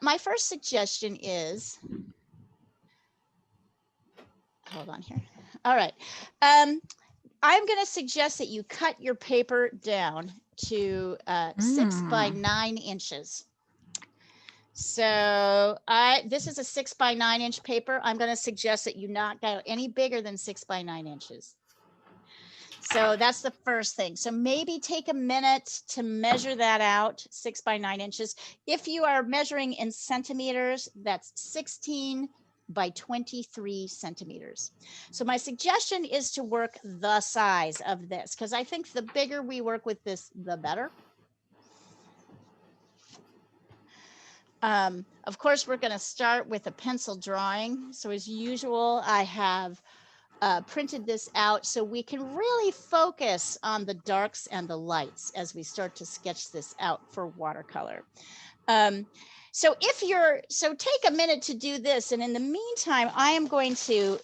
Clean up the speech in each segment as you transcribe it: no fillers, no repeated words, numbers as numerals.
My first suggestion is, hold on here. All right. I'm going to suggest that you cut your paper down to 6 by 9 inches. So this is a 6 by 9 inch paper. I'm going to suggest that you not go any bigger than 6 by 9 inches. So that's the first thing. So maybe take a minute to measure that out, 6 by 9 inches. If you are measuring in centimeters, that's 16 by 23 centimeters. So my suggestion is to work the size of this, because I think the bigger we work with this, the better. Of course, we're going to start with a pencil drawing. So as usual, I have printed this out so we can really focus on the darks and the lights as we start to sketch this out for watercolor. So take a minute to do this, and in the meantime, I'm gonna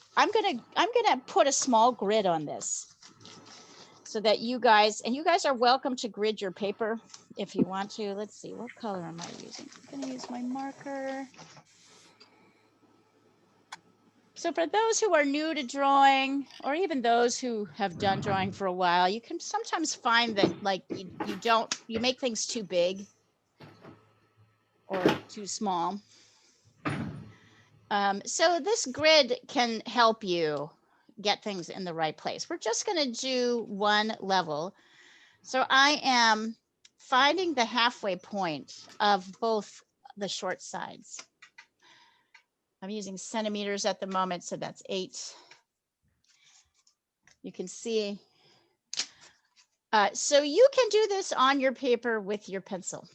put a small grid on this so that you guys are welcome to grid your paper if you want to. Let's see, what color am I using? I'm gonna use my marker. So for those who are new to drawing, or even those who have done drawing for a while, you can sometimes find that like you make things too big or too small. So this grid can help you get things in the right place. We're just going to do one level. So I am finding the halfway point of both the short sides. I'm using centimeters at the moment, so that's 8. You can see. So you can do this on your paper with your pencil.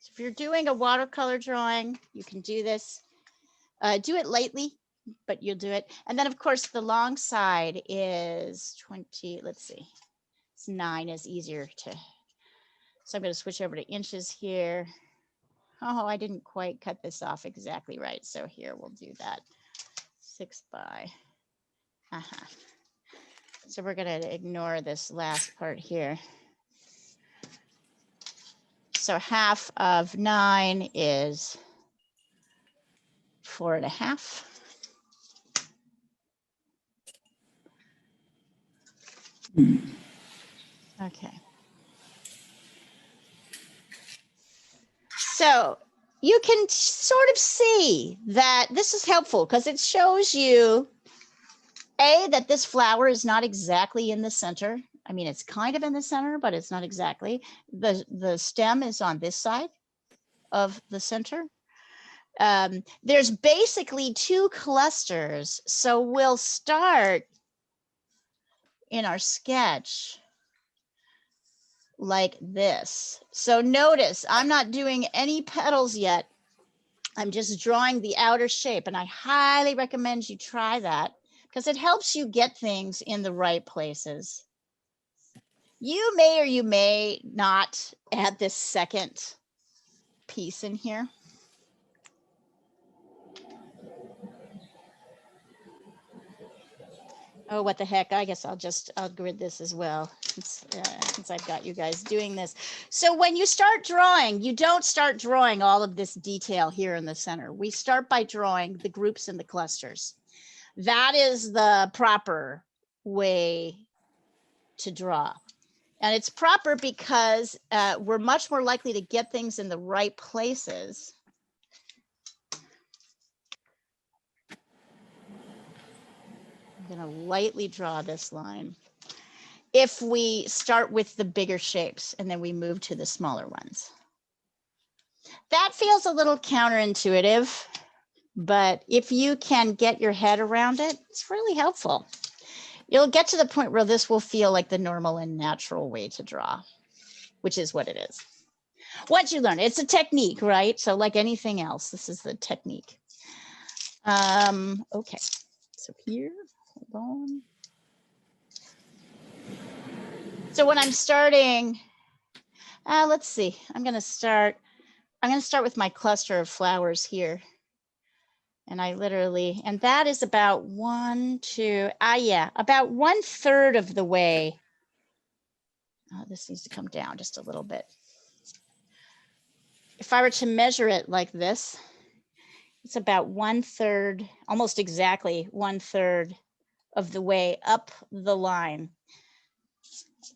So if you're doing a watercolor drawing, you can do this. Do it lightly, but you'll do it. And then, of course, the long side is 20. Let's see. It's 9 is easier to. So I'm going to switch over to inches here. Oh, I didn't quite cut this off exactly right. So here we'll do that. 6 by. So we're going to ignore this last part here. So half of 9 is 4.5. Okay. So you can sort of see that this is helpful because it shows you, that this flower is not exactly in the center. I mean, it's kind of in the center, but it's not exactly. The stem is on this side of the center. There's basically 2 clusters. So we'll start in our sketch like this. So notice I'm not doing any petals yet. I'm just drawing the outer shape, and I highly recommend you try that because it helps you get things in the right places. You may or you may not add this second piece in here. Oh, what the heck. I guess I'll grid this as well since I've got you guys doing this. So when you start drawing, you don't start drawing all of this detail here in the center. We start by drawing the groups and the clusters. That is the proper way to draw. And it's proper because we're much more likely to get things in the right places. I'm going to lightly draw this line. If we start with the bigger shapes and then we move to the smaller ones. That feels a little counterintuitive, but if you can get your head around it, it's really helpful. You'll get to the point where this will feel like the normal and natural way to draw, which is what it is. Once you learn it, it's a technique, right? So like anything else, this is the technique. Okay, so here, hold on. So when I'm starting, let's see, I'm going to start with my cluster of flowers here. And and that is about about 1/3 of the way. Oh, this needs to come down just a little bit. if I were to measure it like this, it's about 1/3, almost exactly 1/3 of the way up the line.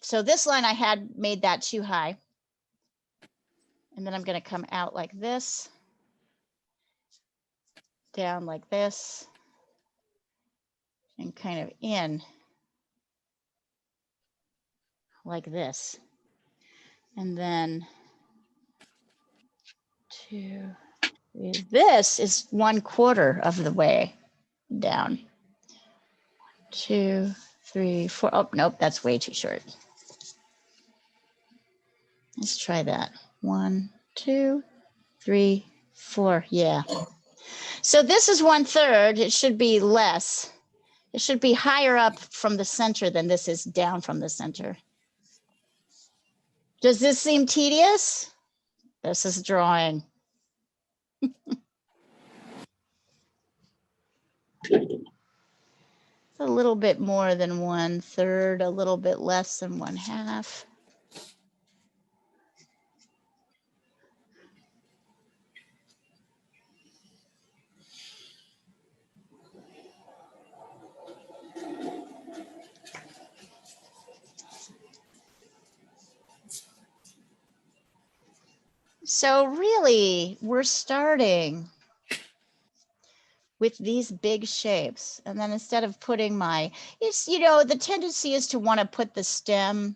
So this line I had made that too high. And then I'm going to come out like this, down like this, and kind of in like this. And then 2, 3. This is 1/4 of the way down. 2, 3, 4. Oh, nope, that's way too short. Let's try that. 1, 2, 3, 4. Yeah. So this is 1/3. It should be less. It should be higher up from the center than this is down from the center. Does this seem tedious? This is drawing. It's a little bit more than 1/3, a little bit less than 1/2. So really, we're starting with these big shapes. And then instead of putting it's, you know, the tendency is to want to put the stem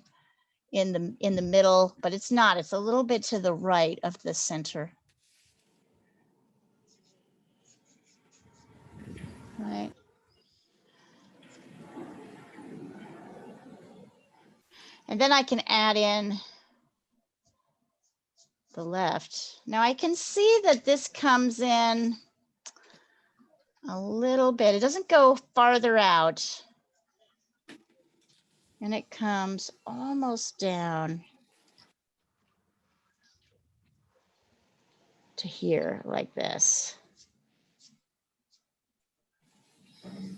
in the middle, but it's not. It's a little bit to the right of the center. Right. And then I can add in the left. Now I can see that this comes in a little bit. It doesn't go farther out. And it comes almost down to here like this. And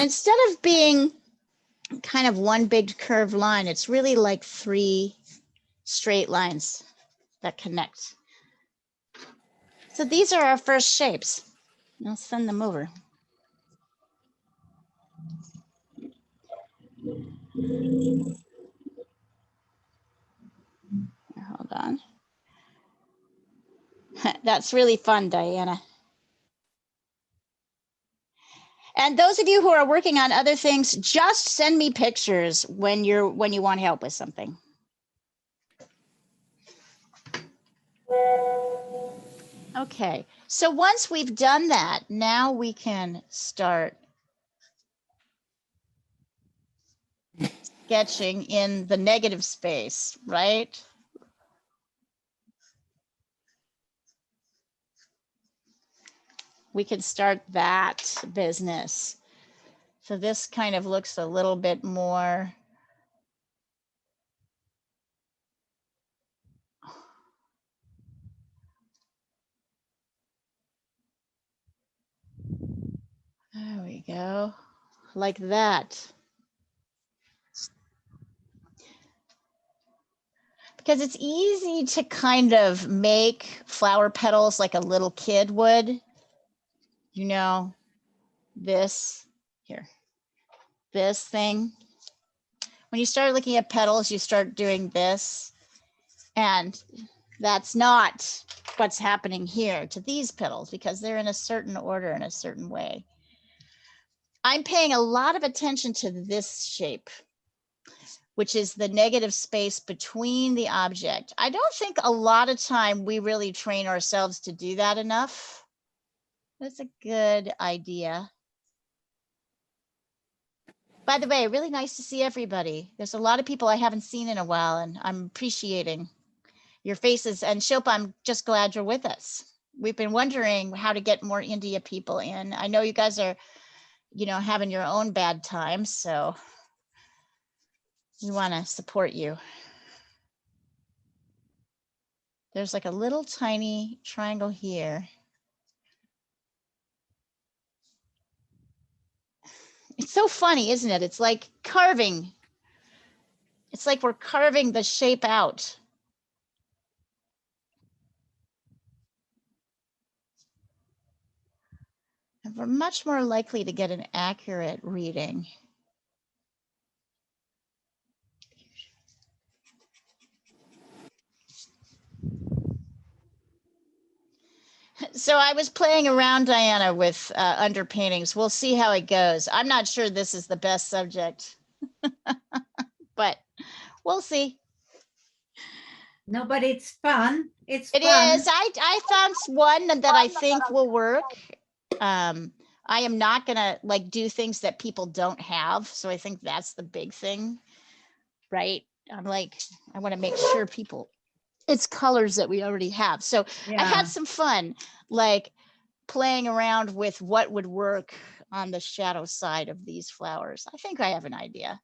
instead of being kind of one big curved line, it's really like 3 straight lines that connect. So these are our first shapes. I'll send them over. Hold on. That's really fun, Diana. And those of you who are working on other things, just send me pictures when you want help with something. Okay, so once we've done that, now we can start sketching in the negative space, right? We can start that business. So this kind of looks a little bit more there we go, like that. Because it's easy to kind of make flower petals like a little kid would. You know, this here, this thing. When you start looking at petals, you start doing this. And that's not what's happening here to these petals because they're in a certain order in a certain way. I'm paying a lot of attention to this shape, which is the negative space between the object. I don't think a lot of time we really train ourselves to do that enough. That's a good idea. By the way, really nice to see everybody. There's a lot of people I haven't seen in a while, and I'm appreciating your faces. And Shilpa, I'm just glad you're with us. We've been wondering how to get more India people in. I know you guys are, you know, having your own bad times, so we want to support you. There's like a little tiny triangle here. It's so funny, isn't it? It's like carving. It's like we're carving the shape out. we're much more likely to get an accurate reading. So I was playing around, Diana, with underpaintings. We'll see how it goes. I'm not sure this is the best subject, but we'll see. No, but it's fun. It's It fun. is. I found one that I think will work. I am not gonna like do things that people don't have. So I think that's the big thing, right? I'm like, I want to make sure people, it's colors that we already have. So I had some fun, like playing around with what would work on the shadow side of these flowers. I think I have an idea.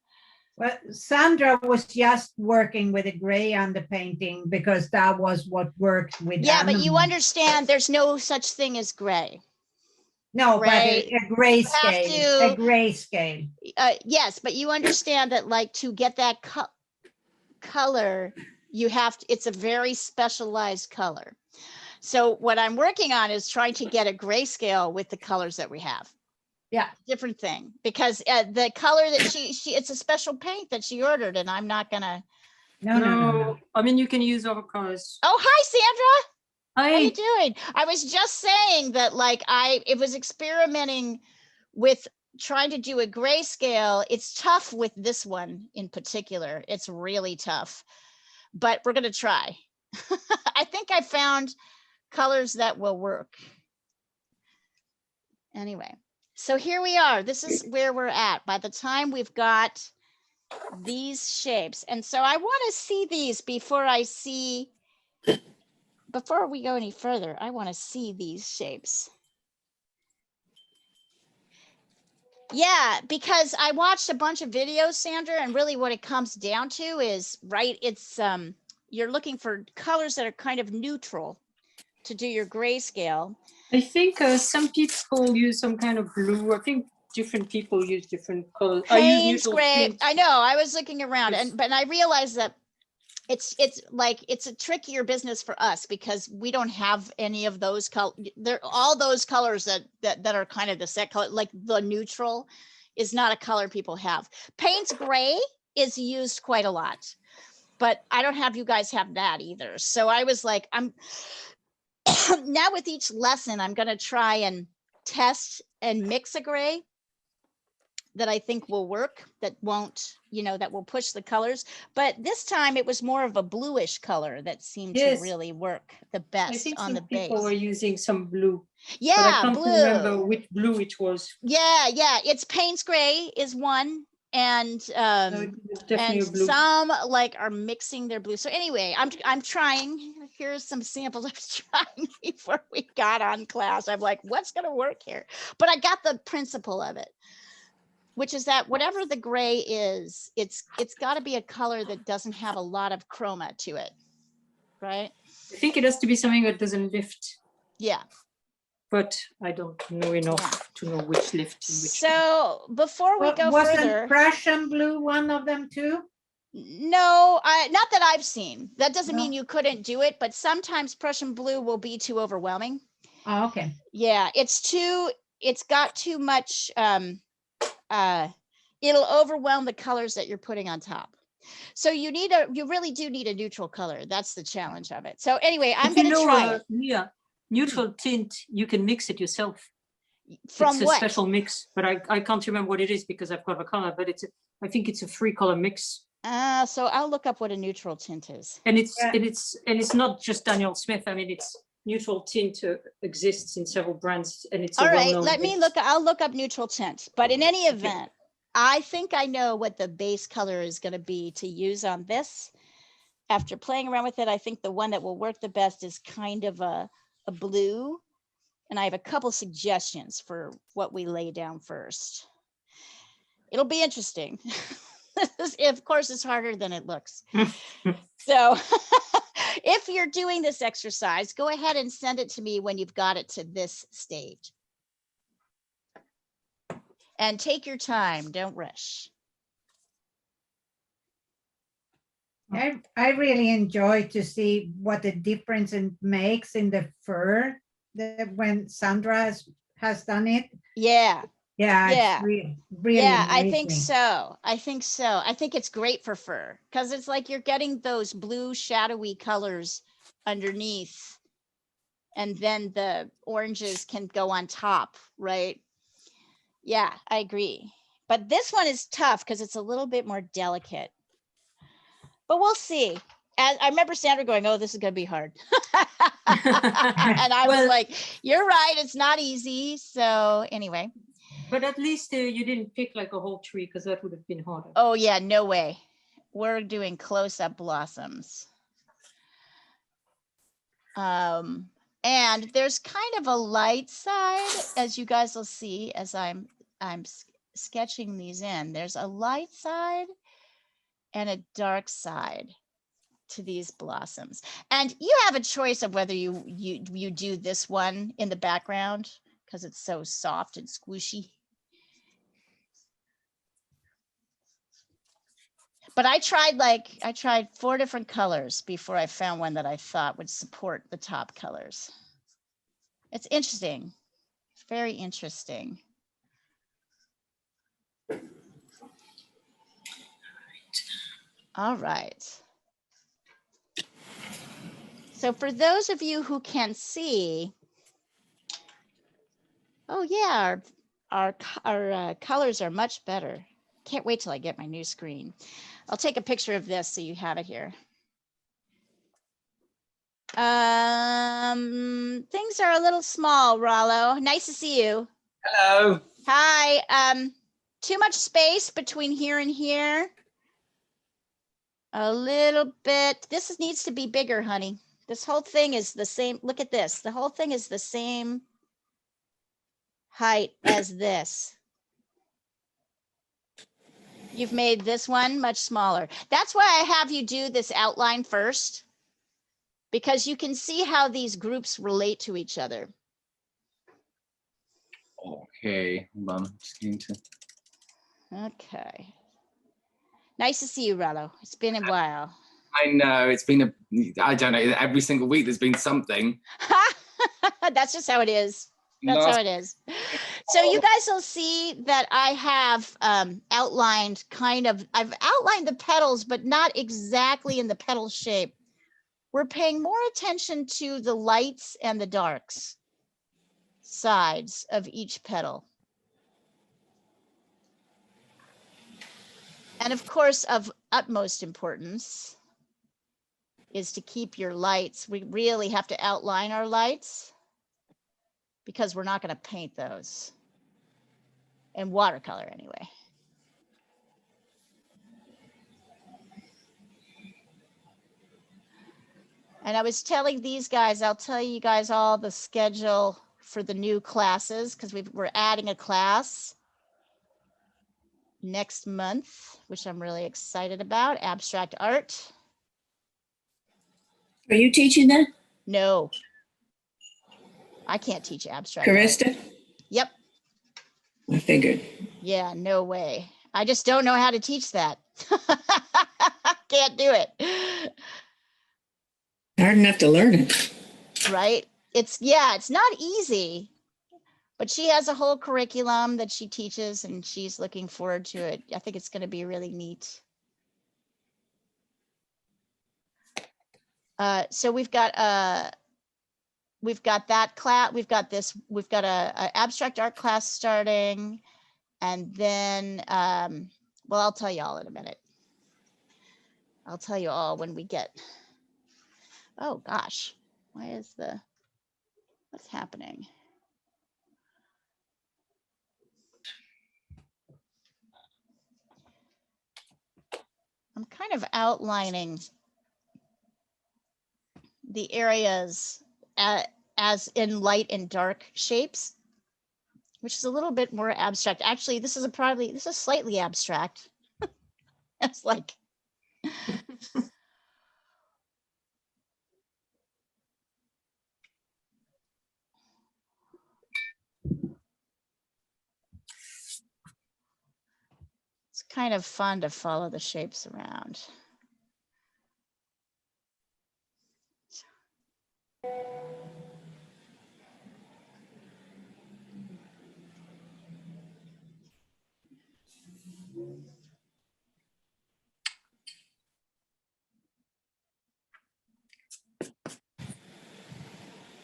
Well, Sandra was just working with a gray underpainting because that was what worked with Yeah, but you animals. understand there's no such thing as gray. No, Right? but a grayscale. A grayscale. Yes, but you understand that like to get that color, you have to, it's a very specialized color. So what I'm working on is trying to get a grayscale with the colors that we have. Yeah. Different thing, because the color that she it's a special paint that she ordered, and I'm not gonna. No. I mean, you can use other colors. Oh, hi, Sandra. Hi. How you doing? I was just saying that like it was experimenting with trying to do a grayscale. It's tough with this one in particular. It's really tough, but we're gonna try. I think I found colors that will work. Anyway, so here we are. This is where we're at. By the time we've got these shapes. And so I want to see these before we go any further. I want to see these shapes. Yeah, because I watched a bunch of videos, Sandra, and really what it comes down to is, right, it's you're looking for colors that are kind of neutral to do your grayscale. I think some people use some kind of blue. I think different people use different colors. I use neutral tint. I know, I was looking around, but I realized that it's like it's a trickier business for us because we don't have any of those colors. They're all those colors that are kind of the set color, like the neutral is not a color people have. Payne's gray is used quite a lot, but I don't have you guys have that either. So I was like, I'm now with each lesson, I'm going to try and test and mix a gray that I think will work, that won't, that will push the colors. But this time it was more of a bluish color that seemed to really work the best I think on the base. People were using some blue. Yeah, but I can't blue. remember which blue it was. Yeah, it's Payne's gray is one. And some like are mixing their blue. So anyway, I'm trying. Here's some samples I was trying before we got on class. I'm like, what's gonna work here? But I got the principle of it, which is that whatever the gray is, it's got to be a color that doesn't have a lot of chroma to it, right? I think it has to be something that doesn't lift. Yeah. But I don't know enough to know which lift. And which so before we go wasn't further, Prussian blue one of them too? No, not that I've seen. That doesn't mean you couldn't do it, but sometimes Prussian blue will be too overwhelming. Oh, okay. Yeah, it's got too much. It'll overwhelm the colors that you're putting on top. So you really do need a neutral color. That's the challenge of it. So anyway, I'm going to try it. Yeah, neutral tint, you can mix it yourself. From it's a special mix, but I can't remember what it is because I've got a color, but I think it's a 3-color mix. So I'll look up what a neutral tint is. And it's not just Daniel Smith. I mean, it's neutral tint exists in several brands, and it's all right. I'll look up neutral tint. But in any event, I think I know what the base color is going to be to use on this. After playing around with it, I think the one that will work the best is kind of a blue. And I have a couple suggestions for what we lay down first. It'll be interesting. Of course, it's harder than it looks. So if you're doing this exercise, go ahead and send it to me when you've got it to this stage. And take your time, don't rush. I really enjoy to see what the difference it makes in the fur when Sandra has done it. Yeah. Yeah, Yeah. it's really Yeah, I think amazing. so. I think so. I think it's great for fur because it's like you're getting those blue shadowy colors underneath, and then the oranges can go on top, right? Yeah, I agree. But this one is tough because it's a little bit more delicate. But we'll see. As I remember Sandra going, "Oh, this is going to be hard," and I was Well- like, "You're right. It's not easy." So anyway. But at least you didn't pick like a whole tree because that would have been harder. Oh yeah, no way. We're doing close-up blossoms. And there's kind of a light side, as you guys will see as I'm sketching these in. There's a light side and a dark side to these blossoms. And you have a choice of whether you do this one in the background because it's so soft and squishy. But I tried 4 different colors before I found one that I thought would support the top colors. It's interesting. It's very interesting. All right. So for those of you who can see, oh yeah, our colors are much better. Can't wait till I get my new screen. I'll take a picture of this so you have it here. Things are a little small, Rollo. Nice to see you. Hello. Hi. Too much space between here and here. A little bit. This needs to be bigger, honey. This whole thing is the same. Look at this. The whole thing is the same height as this. You've made this one much smaller. That's why I have you do this outline first, because you can see how these groups relate to each other. Okay, hold on. Just going to. Okay. Nice to see you, Rollo. It's been a while. I know it's been I don't know. Every single week there's been something. That's just how it is. That's how it is. So you guys will see that I have outlined I've outlined the petals, but not exactly in the petal shape. We're paying more attention to the lights and the darks sides of each petal. And of course, of utmost importance is to keep your lights. We really have to outline our lights because we're not going to paint those in watercolor anyway. And I was telling these guys, I'll tell you guys all the schedule for the new classes because we're adding a class next month, which I'm really excited about, abstract art. Are you teaching that? No, I can't teach abstract Carista? art. Yep. I figured. Yeah, no way. I just don't know how to teach that. Can't do it. Hard enough to learn it. Right? It's not easy, but she has a whole curriculum that she teaches and she's looking forward to it. I think it's going to be really neat. So we've got that class, we've got a abstract art class starting, and then well, I'll tell you all in a minute. I'll tell you all when we get. Oh gosh, what's happening? I'm kind of outlining the areas as in light and dark shapes, which is a little bit more abstract. Actually, this is slightly abstract. It's like it's kind of fun to follow the shapes around.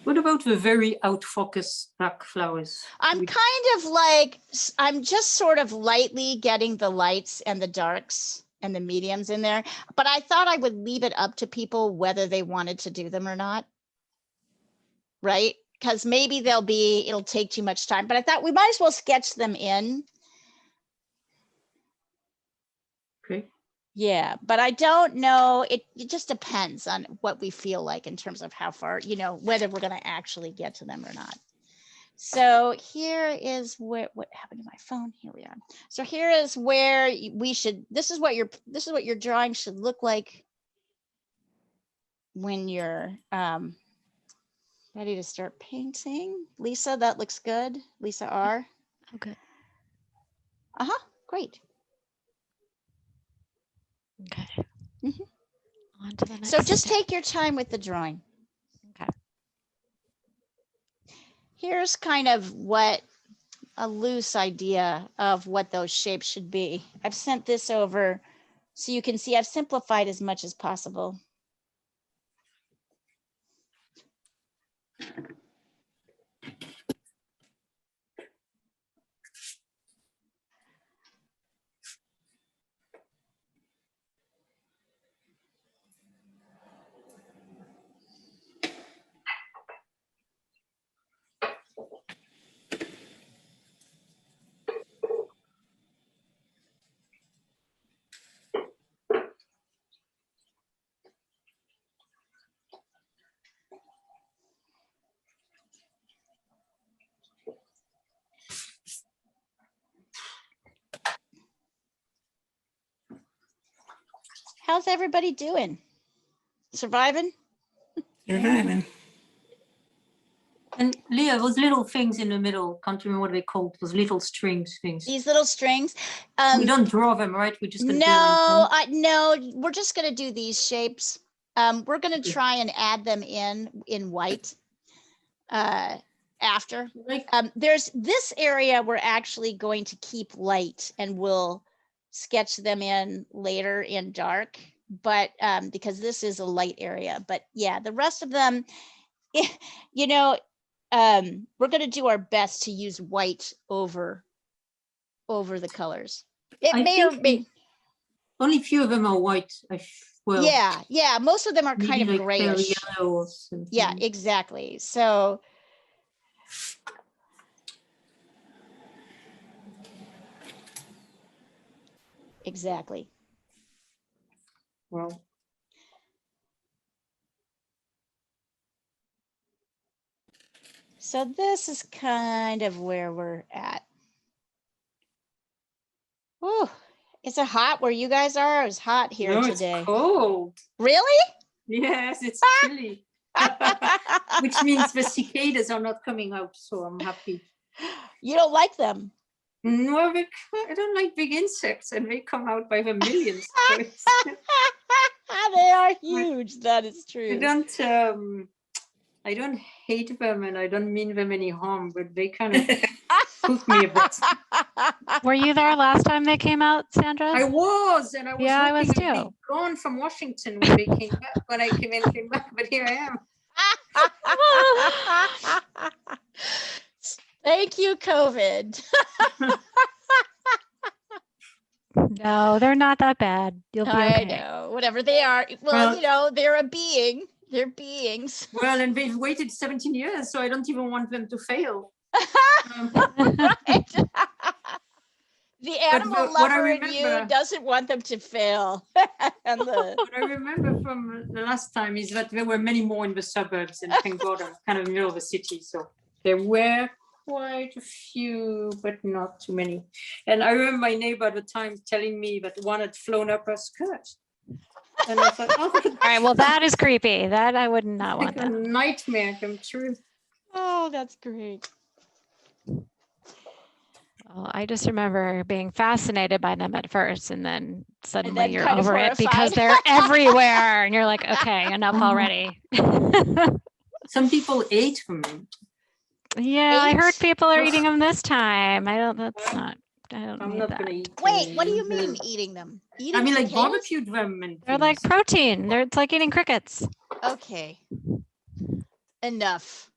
What about the very out focus black flowers? I'm kind of like, I'm just sort of lightly getting the lights and the darks and the mediums in there, but I thought I would leave it up to people whether they wanted to do them or not. Right? Because maybe it'll take too much time, but I thought we might as well sketch them in. Okay. Yeah, but I don't know. It just depends on what we feel like in terms of how far, whether we're going to actually get to them or not. So here is what happened to my phone. Here we are. So here is where we should, this is what your drawing should look like when you're ready to start painting. Lisa, that looks good. Lisa R. Okay. Great. Okay. Mhm. On to the next. So just step. take your time with the drawing. Okay. Here's kind of a loose idea of what those shapes should be. I've sent this over so you can see I've simplified as much as possible. How's everybody doing? Surviving? Surviving. And Leah, those little things in the middle, can't remember what they called, those little strings things. These little strings. We don't draw them, right? We just No, we're just gonna do these shapes. We're gonna try and add them in white after. There's this area we're actually going to keep light and we'll sketch them in later in dark, but because this is a light area. But yeah, the rest of them, we're going to do our best to use white over the colors. Only a few of them are white. Well, yeah, most of them are kind of like grayish. Yellow or something. Yeah, exactly. So exactly. Well, so this is kind of where we're at. Ooh, is it hot where you guys are? It's hot here today. It's cold. Really? Yes, it's chilly. Which means the cicadas are not coming out, so I'm happy. You don't like them? No, I don't like big insects, and they come out by the millions. They are huge. That is true. I don't hate them, and I don't mean them any harm, but they kind of spook me a bit. Were you there last time they came out, Sandra? I was, and I was I was hoping I'd too. be gone from Washington when they came back. When I came back, but here I am. Thank you, COVID. No, they're not that bad. You'll be okay. I know, whatever they are. Well, they're a being. They're beings. Well, and they've waited 17 years, so I don't even want them to fail. Right. The animal lover in you doesn't want them to fail. What I remember from the last time is that there were many more in the suburbs, and thank God I'm kind of in the middle of the city, so there were quite a few, but not too many. And I remember my neighbor at the time telling me that one had flown up her skirt. And I thought, oh, all right, well, that is creepy. That I would not want that. A nightmare come true. Oh, that's great. Well, I just remember being fascinated by them at first, and then suddenly you're kind of over it because they're everywhere, and you're like, okay, enough already. Some people ate them. Yeah, I heard people are eating them this time. I don't need that. Gonna eat Wait, what do you mean eating them? I mean, like barbecued them. They're like protein. It's like eating crickets. Okay. Enough.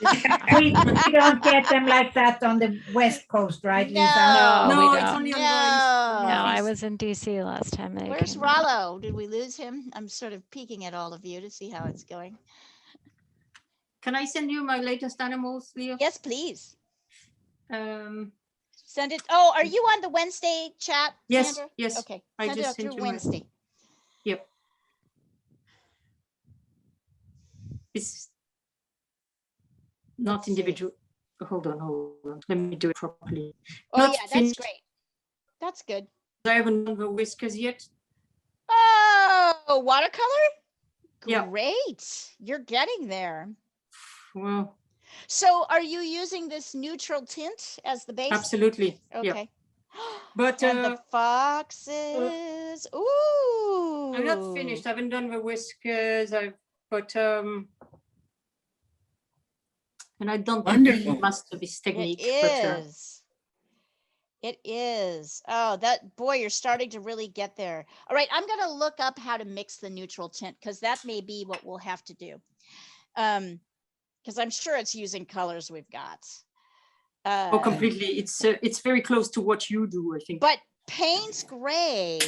We don't get them like that on the West Coast, right, Lisa? No, we No, it's don't. only on No. No, I Northeast. was in DC last time. They Where's came out. Rollo? Did we lose him? I'm sort of peeking at all of you to see how it's going. Can I send you my latest animals, Leo? Yes, please. Send it. Oh, are you on the Wednesday chat, Yes, Sandra? yes. Okay, I send it just out sent through you my- Wednesday. Yep. It's not Let's see. individual. Hold on. Let me do it properly. Oh, Not yeah, that's finished. great. That's good. I haven't done the whiskers yet. Oh, watercolor? Yeah. Great. You're getting there. Well, So are you using this neutral tint as the base? absolutely. Yeah. Okay. But And the foxes. Ooh. I'm not finished. I haven't done the whiskers. And I don't Wonderful. master this technique. It But, is. It is. Oh, that boy, you're starting to really get there. All right, I'm going to look up how to mix the neutral tint because that may be what we'll have to do. Because I'm sure it's using colors we've got. completely. It's very close to what you do, I think. But Payne's Gray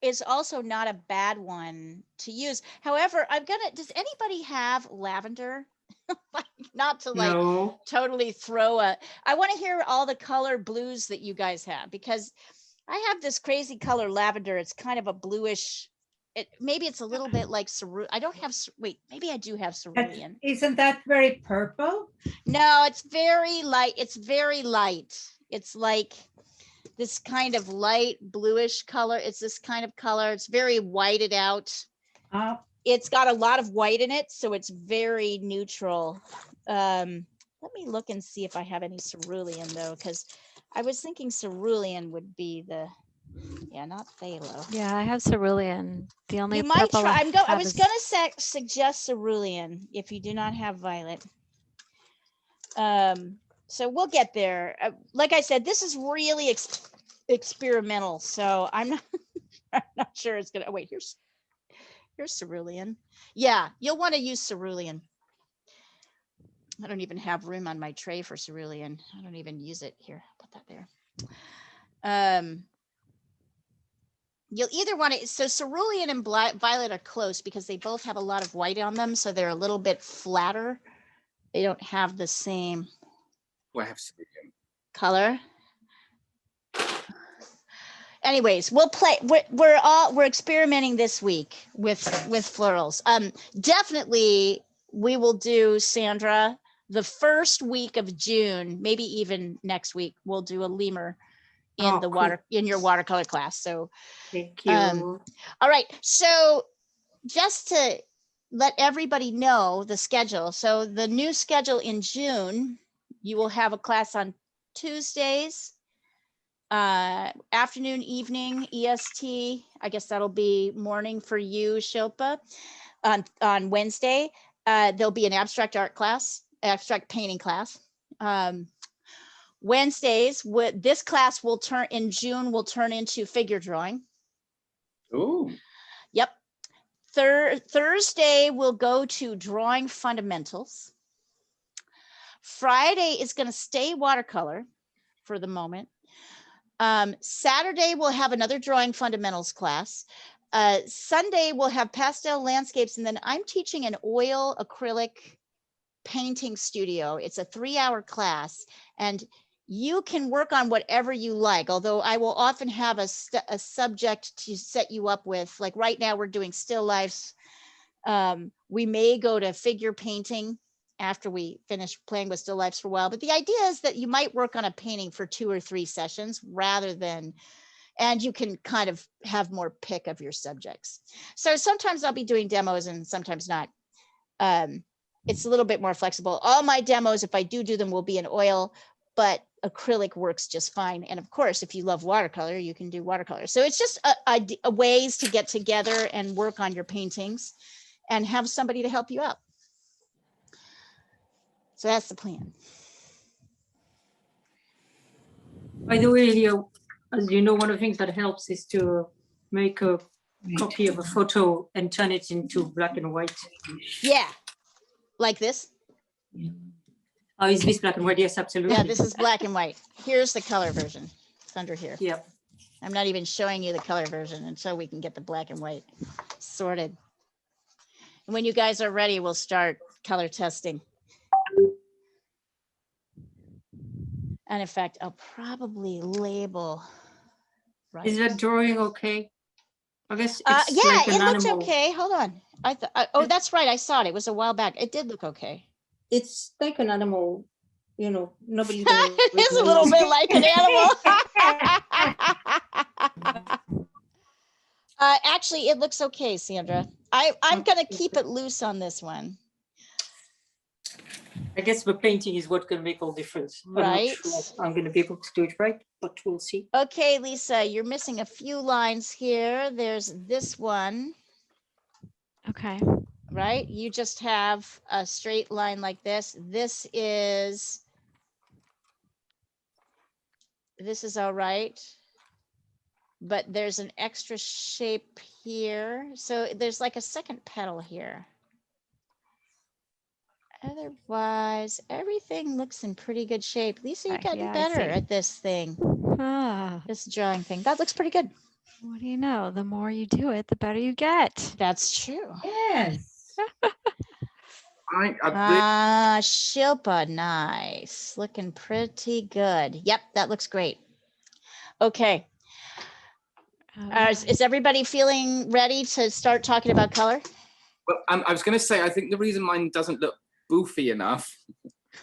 is also not a bad one to use. However, does anybody have lavender? Not to like No. totally I want to hear all the color blues that you guys have, because I have this crazy color lavender. It's kind of a bluish, maybe it's a little bit like cerulean. I don't have, wait, maybe I do have cerulean. Isn't that very purple? No, it's very light. It's very light. It's like this kind of light bluish color. It's this kind of color. It's very whited out. It's got a lot of white in it, so it's very neutral. Let me look and see if I have any cerulean though, because I was thinking cerulean would be not phthalo. Yeah, I have cerulean. The only You might purple try. I have was is- gonna suggest cerulean if you do not have violet. So we'll get there. Like I said, this is really experimental, so I'm not sure it's gonna. Oh, wait, here's cerulean. Yeah, you'll want to use cerulean. I don't even have room on my tray for cerulean. I don't even use it. Here, put that there. You'll either want to, so cerulean and violet are close because they both have a lot of white on them, so they're a little bit flatter. They don't have the same color. Anyways, we'll play. We're experimenting this week with florals. Definitely we will do, Sandra, the first week of June, maybe even next week. We'll do a lemur in in your watercolor class. So thank you. All right. So just to let everybody know the schedule. So the new schedule in June, you will have a class on Tuesdays, afternoon, evening, EST. I guess that'll be morning for you, Shilpa. On Wednesday, there'll be an abstract art class, abstract painting class. Wednesdays, this class will turn into figure drawing. Oh. Yep. Thursday, we'll go to drawing fundamentals. Friday is going to stay watercolor for the moment. Saturday, we'll have another drawing fundamentals class. Sunday, we'll have pastel landscapes. And then I'm teaching an oil acrylic painting studio. It's a 3-hour class. And you can work on whatever you like, although I will often have a subject to set you up with. Like right now, we're doing still lifes. We may go to figure painting after we finish playing with still lifes for a while. But the idea is that you might work on a painting for 2 or 3 sessions rather than, and you can kind of have more pick of your subjects. So sometimes I'll be doing demos and sometimes not. It's a little bit more flexible. All my demos, if I do them, will be in oil, but acrylic works just fine. And of course, if you love watercolor, you can do watercolor. So it's just a ways to get together and work on your paintings and have somebody to help you out. So that's the plan. By the way, Leo, as you know, one of the things that helps is to make a copy of a photo and turn it into black and white. Yeah, like this. Oh, is this black and white? Yes, absolutely. Yeah, this is black and white. Here's the color version. It's under here. Yeah. I'm not even showing you the color version until we can get the black and white sorted. And when you guys are ready, we'll start color testing. And in fact, I'll probably label. Right. Is that drawing okay? I guess Yeah, it's like an it looks animal. okay. Hold on. Oh, that's right. I saw it. It was a while back. It did look okay. It's like an animal, you know, nobody's It is a little bit like an animal. Actually, it looks okay, Sandra. I'm gonna keep it loose on this one. I guess the painting is what can make all difference. Right. I'm not sure I'm going to be able to do it right, but we'll see. Okay, Lisa, you're missing a few lines here. There's this one, Okay. right? You just have a straight line like this. This is all right. But there's an extra shape here. So there's like a second petal here. Otherwise, everything looks in pretty good shape. Lisa, you're Okay, getting yeah, I better see. at this thing, Ah, this drawing thing. That looks pretty good. what do you know? The more you do it, the better you get. That's true. Yes. Shilpa, nice. Looking pretty good. Yep, that looks great. Okay. Is everybody feeling ready to start talking about color? Well, I was going to say, I think the reason mine doesn't look boofy enough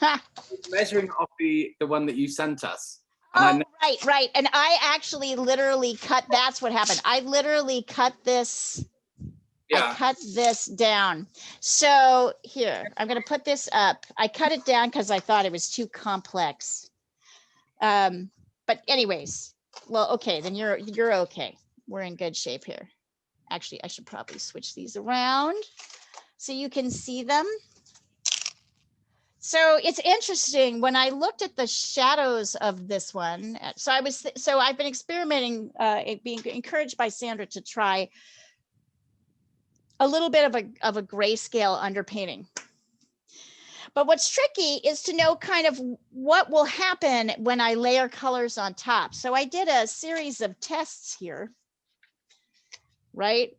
is measuring off the one that you sent us. And Right. And I actually literally cut, that's what happened. I literally cut this. Yeah. I cut this down. So here, I'm going to put this up. I cut it down because I thought it was too complex. But anyways, well, okay, then you're okay. We're in good shape here. Actually, I should probably switch these around so you can see them. So it's interesting when I looked at the shadows of this one. So I've been experimenting, being encouraged by Sandra to try a little bit of a grayscale underpainting. But what's tricky is to know kind of what will happen when I layer colors on top. So I did a series of tests here, right?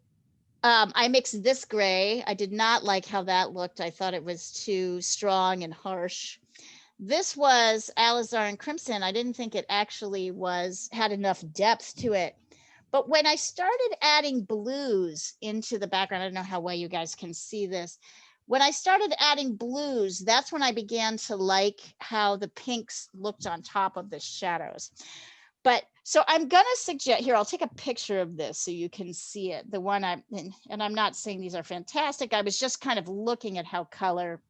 I mixed this gray. I did not like how that looked. I thought it was too strong and harsh. This was alizarin crimson. I didn't think it actually had enough depth to it. But when I started adding blues into the background, I don't know how well you guys can see this. When I started adding blues, that's when I began to like how the pinks looked on top of the shadows. But so I'm going to suggest here, I'll take a picture of this so you can see it. The one and I'm not saying these are fantastic. I was just kind of looking at how color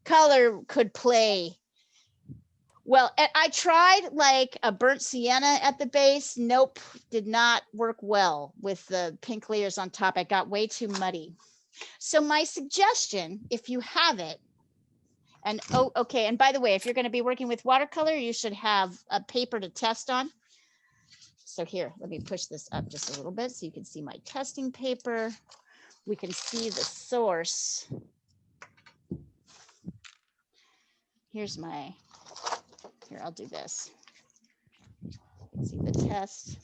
could play. Well, I tried like a burnt sienna at the base. Nope, did not work well with the pink layers on top. It got way too muddy. So my suggestion, if you have it, and okay, and by the way, if you're going to be working with watercolor, you should have a paper to test on. So here, let me push this up just a little bit so you can see my testing paper. We can see the source. Here, I'll do this. See the test.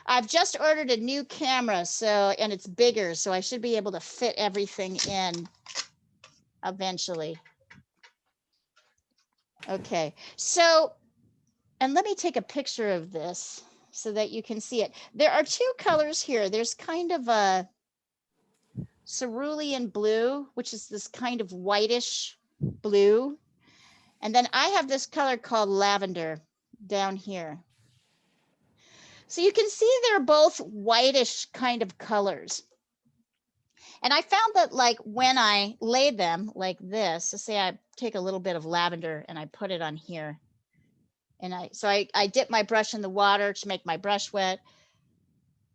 I've just ordered a new camera, and it's bigger, so I should be able to fit everything in eventually. Okay, so, and let me take a picture of this so that you can see it. There are two colors here. There's kind of a cerulean blue, which is this kind of whitish blue. And then I have this color called lavender down here. So you can see they're both whitish kind of colors. And I found that like when I laid them like this, so say I take a little bit of lavender and I put it on here. And I dip my brush in the water to make my brush wet.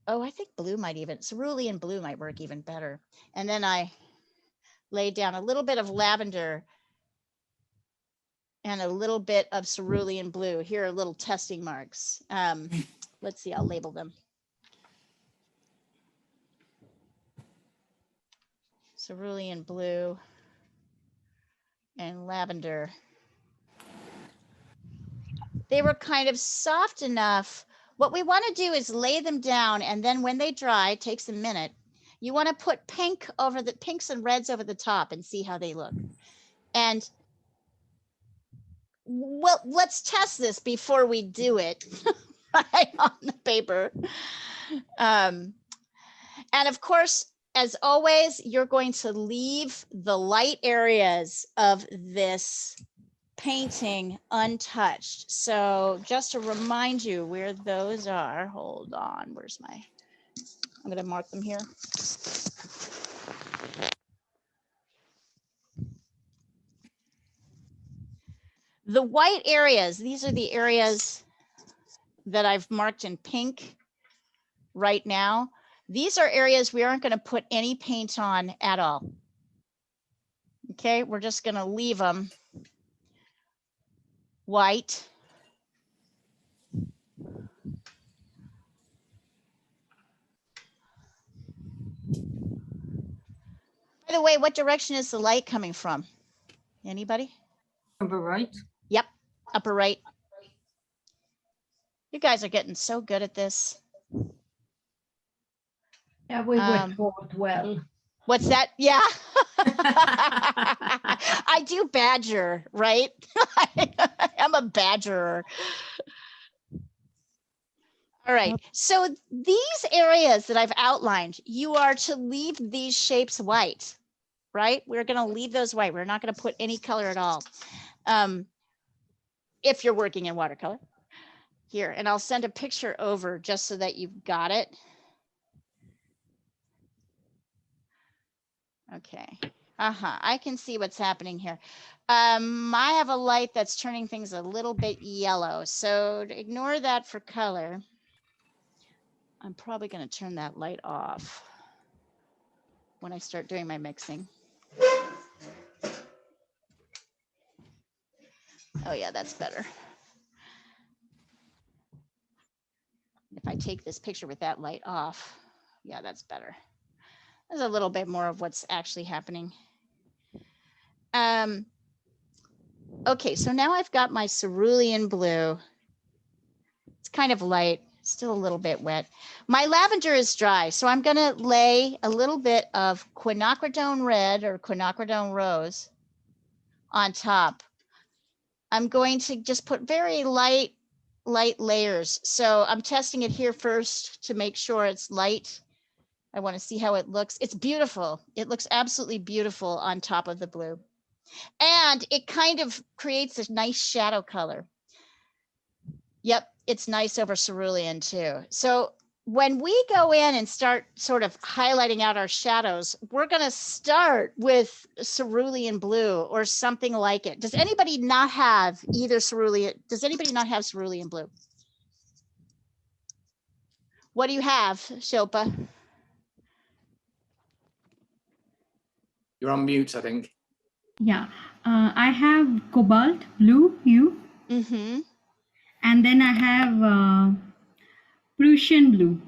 Oh, I think cerulean blue might work even better. And then I lay down a little bit of lavender and a little bit of cerulean blue. Here are little testing marks. Let's see, I'll label them. Cerulean blue and lavender. they were kind of soft enough. What we want to do is lay them down, and then when they dry, it takes a minute. You want to put pinks and reds over the top and see how they look. And well, let's test this before we do it right on the paper. And of course, as always, you're going to leave the light areas of this painting untouched. So just to remind you where those are, hold on, I'm going to mark them here. The white areas, these are the areas that I've marked in pink right now. These are areas we aren't going to put any paint on at all. Okay, we're just going to leave them white. By the way, what direction is the light coming from? Anybody? Upper right. Yep, upper right. You guys are getting so good at this. Yeah, we were taught well. What's that? Yeah. I do badger, right? I'm a badgerer. All right. So these areas that I've outlined, you are to leave these shapes white, right? We're going to leave those white. We're not going to put any color at all. If you're working in watercolor. Here, and I'll send a picture over just so that you've got it. Okay. I can see what's happening here. I have a light that's turning things a little bit yellow, so ignore that for color. I'm probably going to turn that light off when I start doing my mixing. Oh yeah, that's better. If I take this picture with that light off, yeah, that's better. There's a little bit more of what's actually happening. Okay, so now I've got my cerulean blue. It's kind of light, still a little bit wet. My lavender is dry, so I'm gonna lay a little bit of quinacridone red or quinacridone rose on top. I'm going to just put very light layers. So I'm testing it here first to make sure it's light. I want to see how it looks. It's beautiful. It looks absolutely beautiful on top of the blue. And it kind of creates a nice shadow color. Yep, it's nice over cerulean too. So when we go in and start sort of highlighting out our shadows, we're going to start with cerulean blue or something like it. Does anybody not have either cerulean? Does anybody not have cerulean blue? What do you have, Shilpa? You're on mute, I think. Yeah, I have cobalt blue hue. Mm-hmm. And then I have Prussian blue.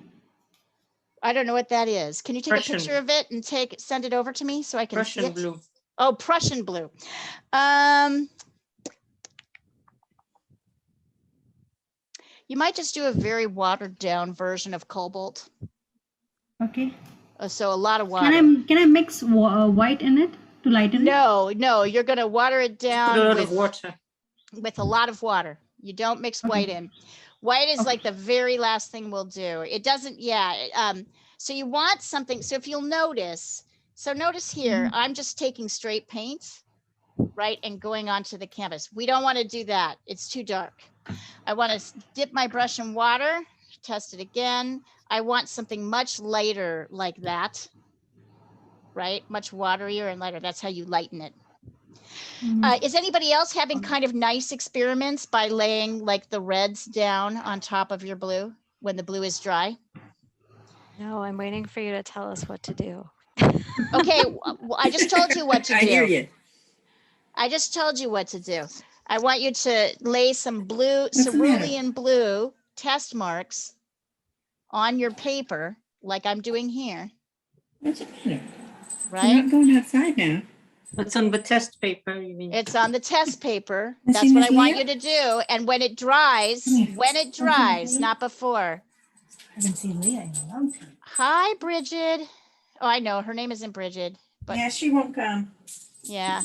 I don't know what that is. Can you take Prussian. a picture of it and send it over to me so I can see Prussian it? blue. Oh, Prussian blue. You might just do a very watered down version of cobalt. Okay. So a lot of water. Can I mix white in it to lighten it? No, you're going to water it down Put a lot of water. with a lot of water. You don't mix white in. White is like the very last thing we'll do. It doesn't, so you want something. So if you'll notice, notice here, I'm just taking straight paint, right, and going onto the canvas. We don't want to do that. It's too dark. I want to dip my brush in water, test it again. I want something much lighter like that, right? Much waterier and lighter. That's how you lighten it. Is anybody else having kind of nice experiments by laying like the reds down on top of your blue when the blue is dry? No, I'm waiting for you to tell us what to do. Okay, well, I just told you what to do. I hear you. I just told you what to do. I want you to lay some blue, What's the matter? cerulean blue test marks on your paper, like I'm doing here, What's the matter? We're right? not going outside now. It's on the test paper, you mean? It's on the test paper. Has That's she what I Miss want Leah? you to do. And when it dries, Come here. when it Oh, come here, dries, Leah. not before. I haven't seen Leah in a long time. Hi, Bridget. Oh, I know her name isn't Bridget, but Yeah, she won't come. yeah.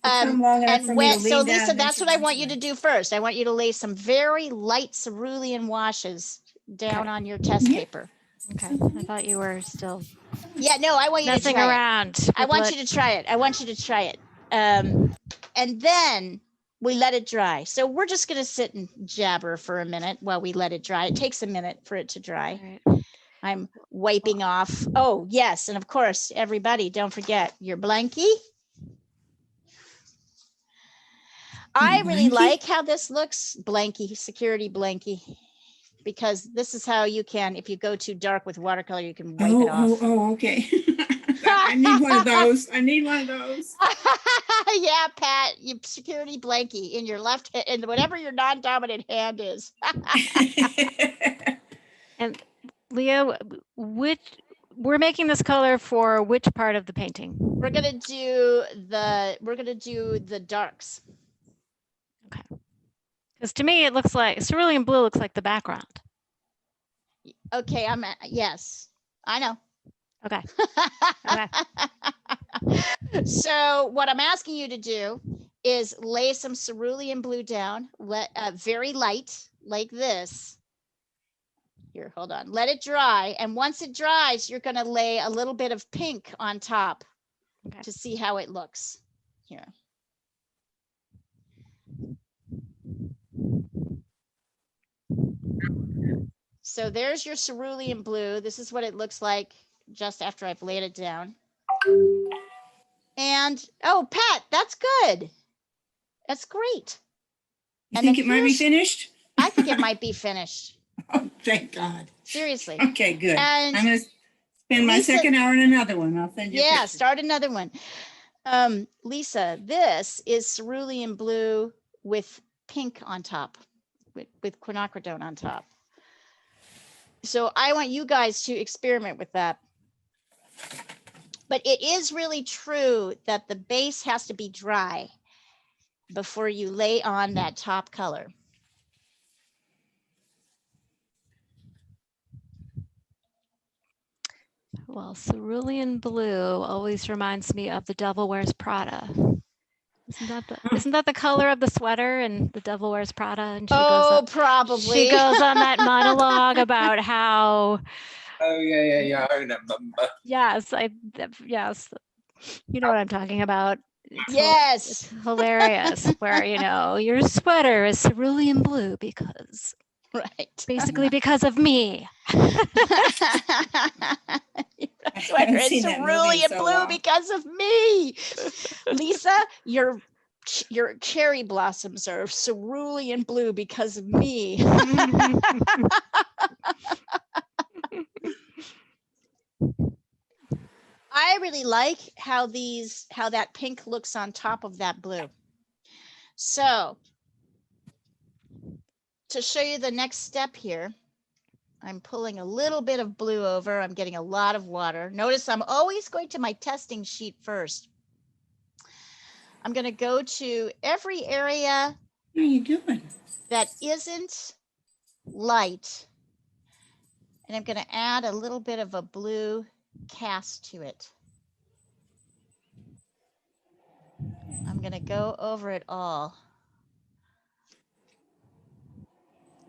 She'll come long enough for And me to when, so lean down, Lisa, then that's she what I runs want you away. to do first. I want you to lay some very light cerulean washes down Okay. on your test Yeah. paper. Okay. I thought you were still Yeah, no, I want you to messing try it. around. I want you to try it. I want you to try it. And then we let it dry. So we're just going to sit and jabber for a minute while we let it dry. It takes a minute for it to dry. All right. I'm wiping off. Oh, yes. And of course, everybody, don't forget your blankie. I really Blankie? like how this looks. Blankie, security blankie. Because this is how you can, if you go too dark with watercolor, you can wipe it off. Oh, okay. I need one of those. I need one of those. Yeah, Pat, you security blankie in your left hand, in whatever your non-dominant hand is. And Leah, we're making this color for which part of the painting? We're gonna do the darks. Because to me, it looks like cerulean blue looks like the background. Okay, yes, I know. Okay. So what I'm asking you to do is lay some cerulean blue down, very light, like this. Here, hold on. Let it dry. And once it dries, you're going to lay a little bit of pink on top to see how it looks. Here. So there's your cerulean blue. This is what it looks like just after I've laid it down. And, oh, Pat, that's good. That's great. You think it might be finished? I think it might be finished. Oh, thank God. Seriously. Okay, good. And I'm going to spend my Lisa- second hour on another one. I'll send you a Yeah, picture. start another one. Lisa, this is cerulean blue with pink on top, with quinacridone on top. So I want you guys to experiment with that. But it is really true that the base has to be dry before you lay on that top color. Well, cerulean blue always reminds me of The Devil Wears Prada. Isn't that the color of the sweater in The Devil Wears Prada? And Probably. She goes on that monologue about how. Oh yeah. I remember. Yes, yes. You know what I'm talking about. Yes. It's hilarious. Where your sweater is cerulean blue because. Right. Basically because of me. Sweater is cerulean blue because of me. Lisa, your cherry blossoms are cerulean blue because of me. I really like how that pink looks on top of that blue. So to show you the next step here, I'm pulling a little bit of blue over. I'm getting a lot of water. Notice I'm always going to my testing sheet first. I'm going to go to every area What are you doing? that isn't light. And I'm going to add a little bit of a blue cast to it. I'm going to go over it all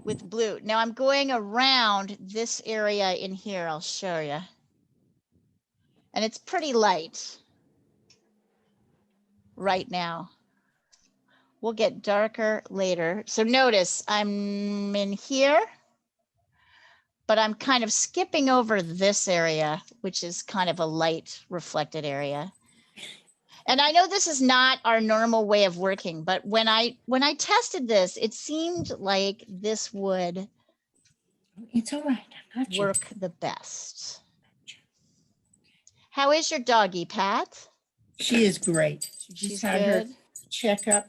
with blue. Now I'm going around this area in here. I'll show you. And it's pretty light right now. We'll get darker later. So notice I'm in here, but I'm kind of skipping over this area, which is kind of a light reflected area. And I know this is not our normal way of working, but when I tested this, it seemed like this would It's all right. I got you. work the best. How is your doggy, Pat? She is great. She just had her checkup,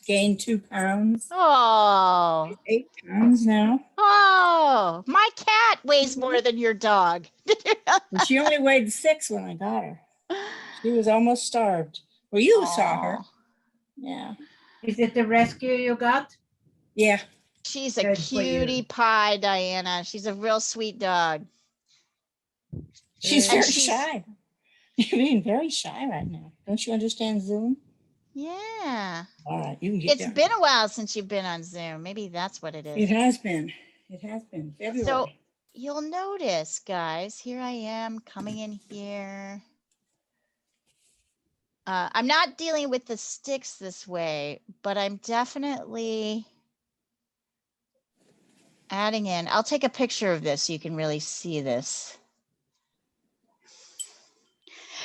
gained 2 pounds. Oh. 8 pounds now. Oh, my cat weighs more than your dog. But she only weighed 6 when I got her. She was almost starved. Well, you saw her. Aw. Yeah. Is it the rescue you got? Yeah. She's a Good for you. cutie pie, Diana. She's a real sweet dog. She's And very she's- shy. You're being very shy right now. Don't you understand Zoom? Yeah. All right, you can get It's down. been a while since you've been on Zoom. Maybe that's what it It is. has been. It has been. February. So you'll notice, guys, here I am coming in here. I'm not dealing with the sticks this way, but I'm definitely adding in. I'll take a picture of this so you can really see this.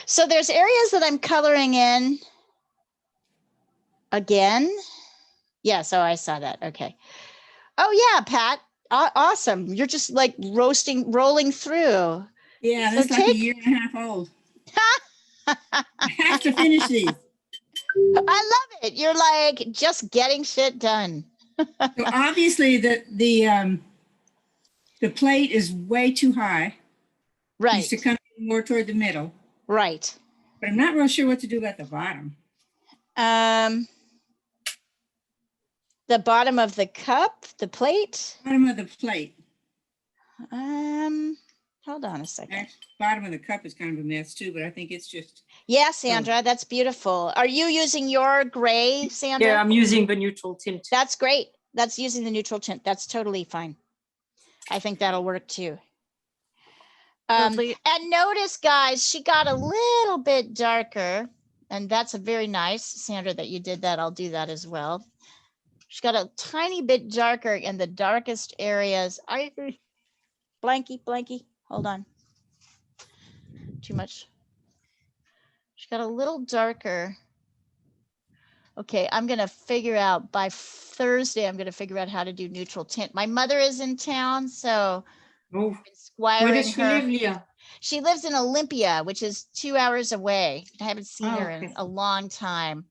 So there's areas that I'm coloring in again. Yeah, so I saw that. Okay. Oh yeah, Pat. Awesome. You're just like rolling through. Yeah, So that's like a take- year and a half old. I have to finish these. I love it. You're like just getting shit done. So obviously the plate is way too high. Right. Needs to come more toward the middle. Right. But I'm not real sure what to do about the bottom. The bottom of the cup, the plate. Bottom of the plate. Hold on a second. Actually, bottom of the cup is kind of a mess too, but I think it's just. Yeah, Sandra, that's beautiful. Are you using your gray, Sandra? Yeah, I'm using the neutral tint. That's great. That's using the neutral tint. That's totally fine. I think that'll work too. Lovely. And notice, guys, she got a little bit darker, and that's a very nice, Sandra, that you did that. I'll do that as well. She got a tiny bit darker in the darkest areas. I agree. Blanky, hold on. Too much. She got a little darker. Okay, I'm gonna figure out by Thursday, I'm gonna figure out how to do neutral tint. My mother is in town, so Oh, I'm squiring where does she her. live, Leah? She lives in Olympia, which is 2 hours away. I haven't seen Oh, her in okay. a long time.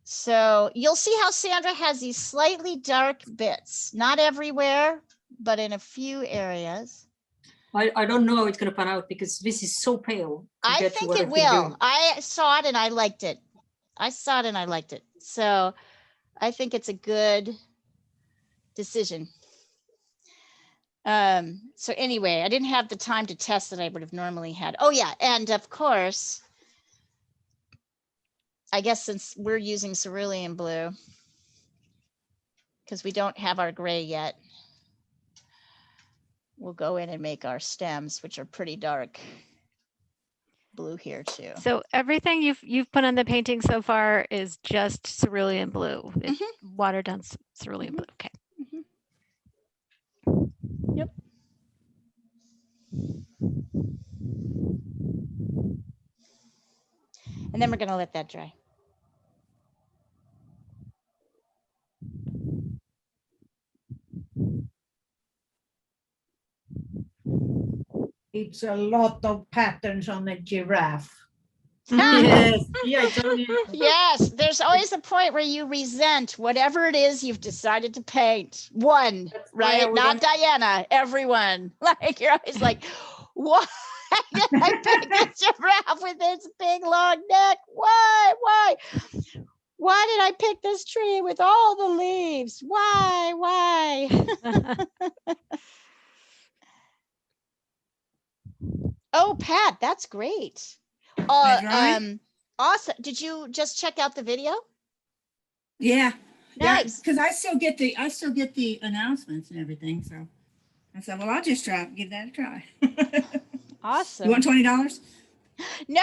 So you'll see how Sandra has these slightly dark bits, not everywhere, but in a few areas. I don't know how it's going to pan out because this is so pale. I compared to think what it I've been will. doing. I saw it and I liked it. So I think it's a good decision. So anyway, I didn't have the time to test that I would have normally had. Oh yeah, and of course, I guess since we're using cerulean blue, because we don't have our gray yet, we'll go in and make our stems, which are pretty dark blue here too. So everything you've put on the painting so far is just cerulean blue. It's watered down cerulean blue. Okay. Yep. And then we're going to let that dry. It's a lot of patterns on a giraffe. Yes. Yeah, it's only. Yes, there's always a point where you resent whatever it is you've decided to paint. One, That's why I right? would Not Diana, everyone. Like you're always like, why did I pick this giraffe with its big long neck? Why? Why did I pick this tree with all the leaves? Why? Oh, Pat, that's great. drawing? Awesome. Did you just check out the video? Yeah. Nice. Because I still get the announcements and everything. So I said, well, I'll just give that a try. Awesome. You want $20? No,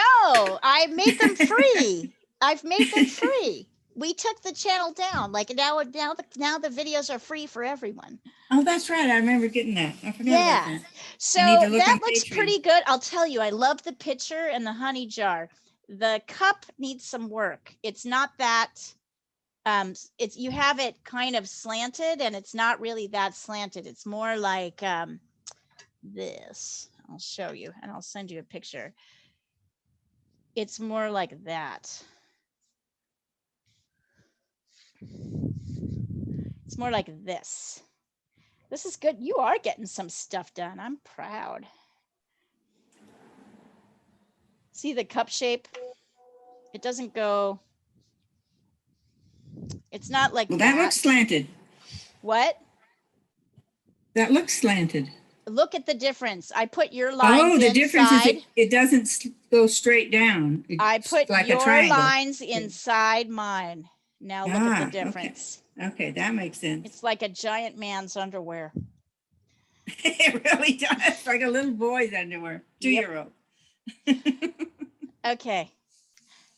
I made them free. I've made them free. We took the channel down. Like now the videos are free for everyone. Oh, that's right. I remember getting that. I forgot about that. So I need to look that on looks Patreon. pretty good. I'll tell you, I love the picture and the honey jar. The cup needs some work. It's not that, it's, you have it kind of slanted and it's not really that slanted. It's more like this. I'll show you and I'll send you a picture. It's more like that. It's more like this. This is good. You are getting some stuff done. I'm proud. See the cup shape? It doesn't go, it's not like Well, that looks slanted. What? That looks slanted. Look at the difference. I put your lines Oh, the inside. difference is it doesn't go straight down. I It's put like a your triangle. lines inside mine. Now look at the difference. Okay, that makes sense. It's like a giant man's underwear. It really does. Like a little boy's underwear, 2-year-old. Okay.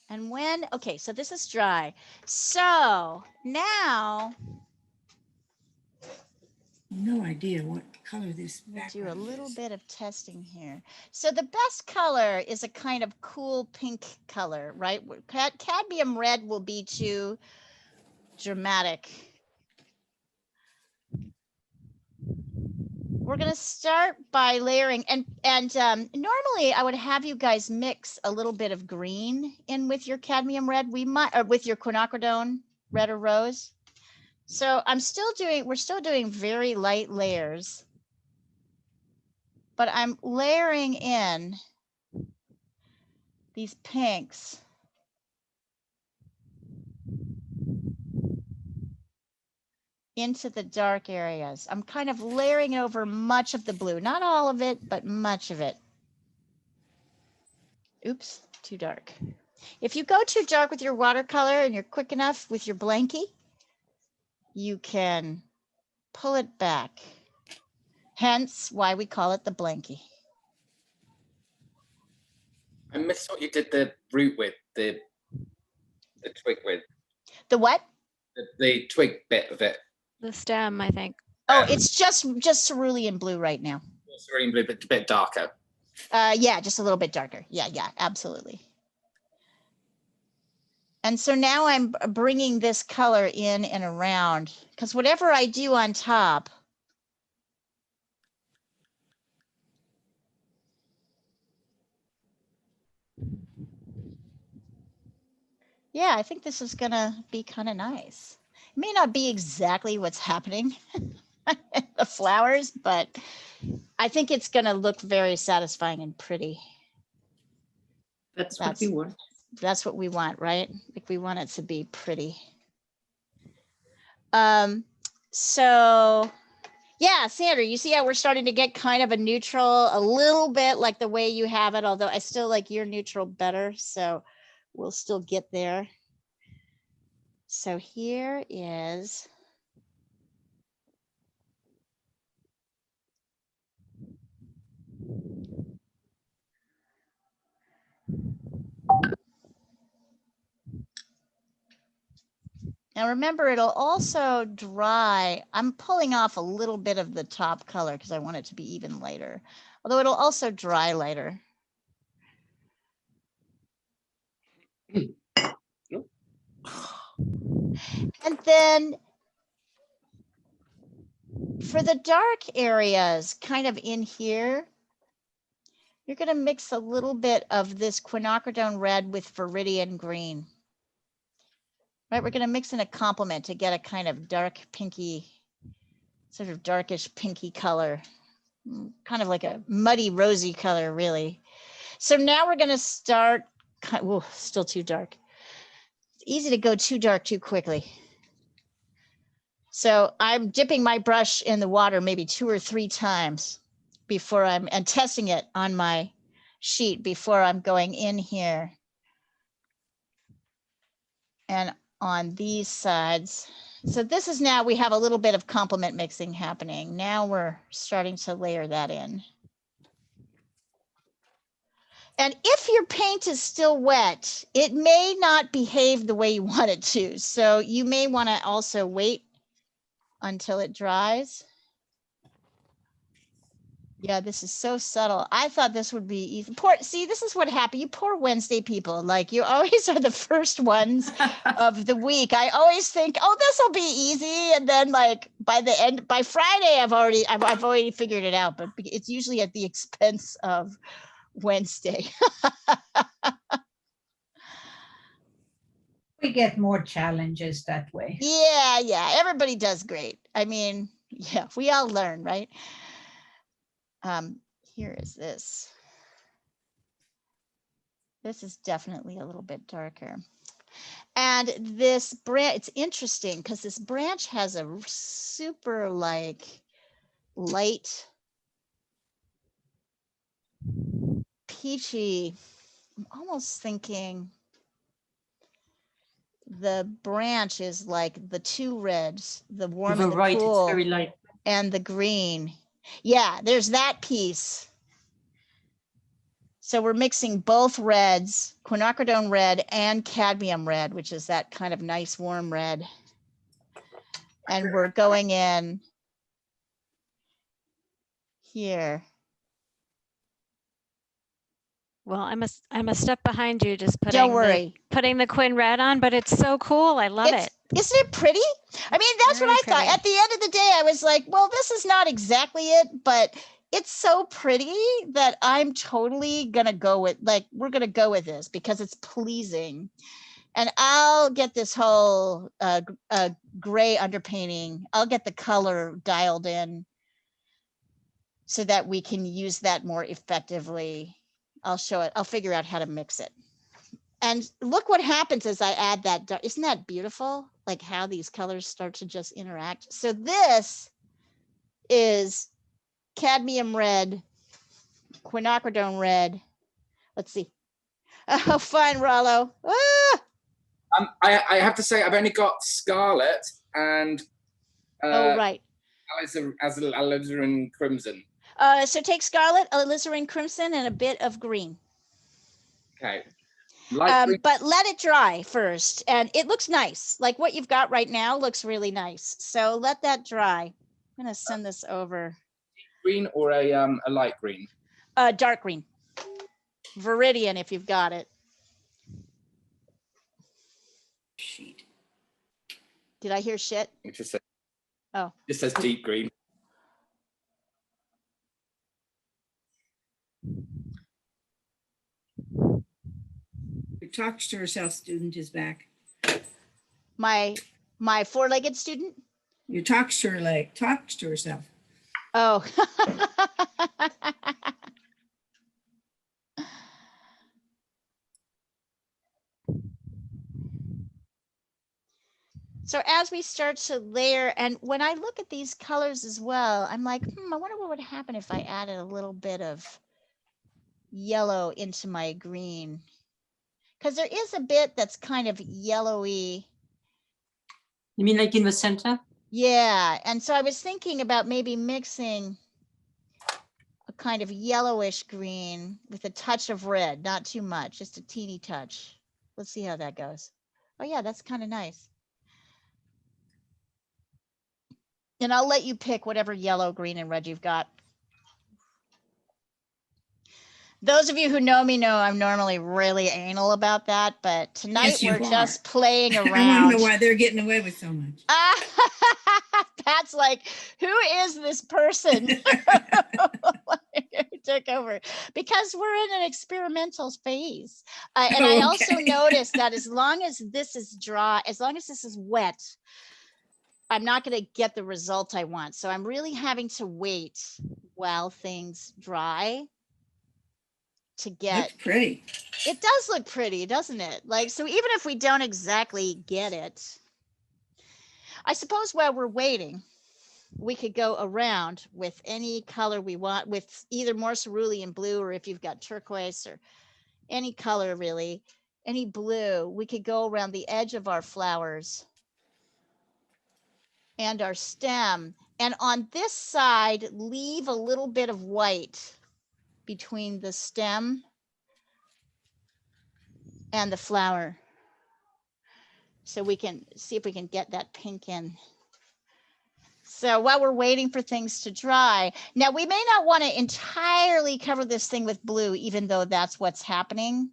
And okay, so this is dry. So now. No idea what color this Do a little bit of testing here. So the best color is a kind of cool pink color, right? Cadmium red will be too dramatic. We're going to start by layering, and normally I would have you guys mix a little bit of green in with your cadmium red. We might, or with your quinacridone red or rose. So we're still doing very light layers, but I'm layering in these pinks. Into the dark areas. I'm kind of layering over much of the blue, not all of it, but much of it. Oops, too dark. If you go too dark with your watercolor and you're quick enough with your blankie, you can pull it back. Hence why we call it the blankie. I missed what you did the root with, the twig with. The what? The twig bit of it. The stem, I think. Oh, it's just cerulean blue right now. Cerulean blue, but a bit darker. Yeah, just a little bit darker. Yeah, absolutely. And so now I'm bringing this color in and around, because whatever I do on top, yeah, I think this is going to be kind of nice. It may not be exactly what's happening in the flowers, but I think it's going to look very satisfying and pretty. That's what we want. That's what we want, right? Like we want it to be pretty. So yeah, Sandra, you see how we're starting to get kind of a neutral, a little bit like the way you have it, although I still like your neutral better. So we'll still get there. So here is. Now remember, it'll also dry. I'm pulling off a little bit of the top color because I want it to be even lighter, although it'll also dry lighter. And then for the dark areas, kind of in here, you're going to mix a little bit of this quinacridone red with viridian green. Right, we're going to mix in a complement to get a kind of dark pinky, sort of darkish pinky color, kind of like a muddy rosy color, really. So now we're going to start, whoa, still too dark. It's easy to go too dark too quickly. So I'm dipping my brush in the water maybe 2 or 3 times before and testing it on my sheet before I'm going in here. And on these sides. So this is now we have a little bit of complement mixing happening. Now we're starting to layer that in. And if your paint is still wet, it may not behave the way you want it to. So you may want to also wait until it dries. Yeah, this is so subtle. I thought this would be easy. See, this is what happened. You poor Wednesday people. Like you always are the first ones of the week. I always think, oh, this will be easy, and then like by Friday, I've already figured it out. But it's usually at the expense of Wednesday. We get more challenges that way. Yeah. Everybody does great. I mean, yeah, we all learn, right? Here is this. This is definitely a little bit darker. And this branch, it's interesting because this branch has a super like light peachy. I'm almost thinking the branch is like the two reds, the warm and the right, cool, it's very light. And the green. Yeah, there's that piece. So we're mixing both reds, quinacridone red and cadmium red, which is that kind of nice warm red. And we're going in here. Well, I'm a step behind you, just Don't worry. putting the Quinn red on, but it's so cool. I love it. Isn't it pretty? I mean, that's Very what I thought. pretty. At the end of the day, I was like, well, this is not exactly it, but it's so pretty that I'm totally gonna go with, like, we're gonna go with this because it's pleasing. And I'll get this whole gray underpainting. I'll get the color dialed in so that we can use that more effectively. I'll show it. I'll figure out how to mix it. And look what happens as I add that. Isn't that beautiful? Like how these colors start to just interact. So this is cadmium red, quinacridone red. Let's see. Oh, fun, Rollo. Ah! I have to say, I've only got scarlet and Oh, right. alizarin crimson. So take scarlet, alizarin crimson, and a bit of green. Okay. Light green. But let it dry first. And it looks nice. Like what you've got right now looks really nice. So let that dry. I'm going to send this over. Green or a light green? Dark green. Viridian, if you've got it. Sheet. Did I hear shit? It just says, Oh. It says deep green. Your Talks to Herself student is back. My four-legged student? Your talks to herself. Oh. So as we start to layer, and when I look at these colors as well, I'm like, I wonder what would happen if I added a little bit of yellow into my green. Because there is a bit that's kind of yellowy. You mean like in the center? Yeah, and so I was thinking about maybe mixing a kind of yellowish green with a touch of red, not too much, just a teeny touch. Let's see how that goes. Oh yeah, that's kind of nice. And I'll let you pick whatever yellow, green, and red you've got. Those of you who know me know I'm normally really anal about that, but tonight Yes, you we're are. just playing around. I want to know why they're getting away with so much. Pat's like, who is this person who took over? Because we're in an experimental phase. And I also noticed that as long as this is dry, as long as this is wet, I'm not going to get the result I want. So I'm really having to wait while things dry to get. Looks pretty. It does look pretty, doesn't it? Like, so even if we don't exactly get it, I suppose while we're waiting, we could go around with any color we want, with either more cerulean blue, or if you've got turquoise or any color really, any blue, we could go around the edge of our flowers and our stem. And on this side, leave a little bit of white between the stem and the flower. So we can see if we can get that pink in. So while we're waiting for things to dry, now we may not want to entirely cover this thing with blue, even though that's what's happening.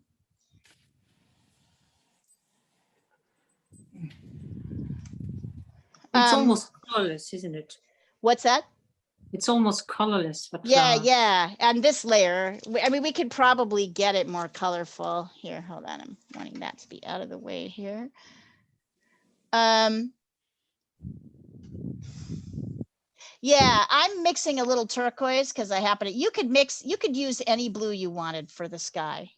It's almost colorless, isn't it? What's that? It's almost colorless. But Yeah. And this layer, I mean, we could probably get it more colorful. Here, hold on. I'm wanting that to be out of the way here. Yeah, I'm mixing a little turquoise because I happen to, you could use any blue you wanted for the sky.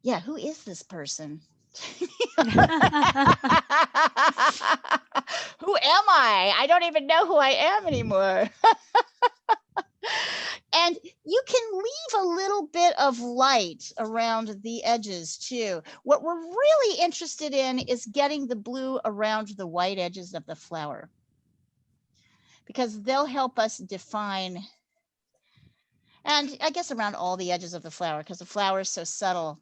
Yeah, who is this person? Who am I? I don't even know who I am anymore. And you can leave a little bit of light around the edges too. What we're really interested in is getting the blue around the white edges of the flower, because they'll help us define, and I guess around all the edges of the flower, because the flower is so subtle.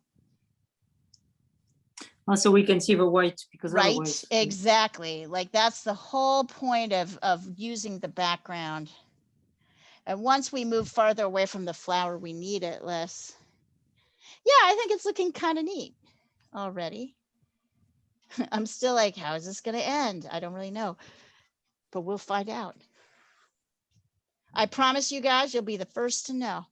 Also, we can see the white because Right, otherwise, exactly. Like that's the whole point of using the background. And once we move farther away from the flower, we need it less. Yeah, I think it's looking kind of neat already. I'm still like, how is this going to end? I don't really know, but we'll find out. I promise you guys, you'll be the first to know.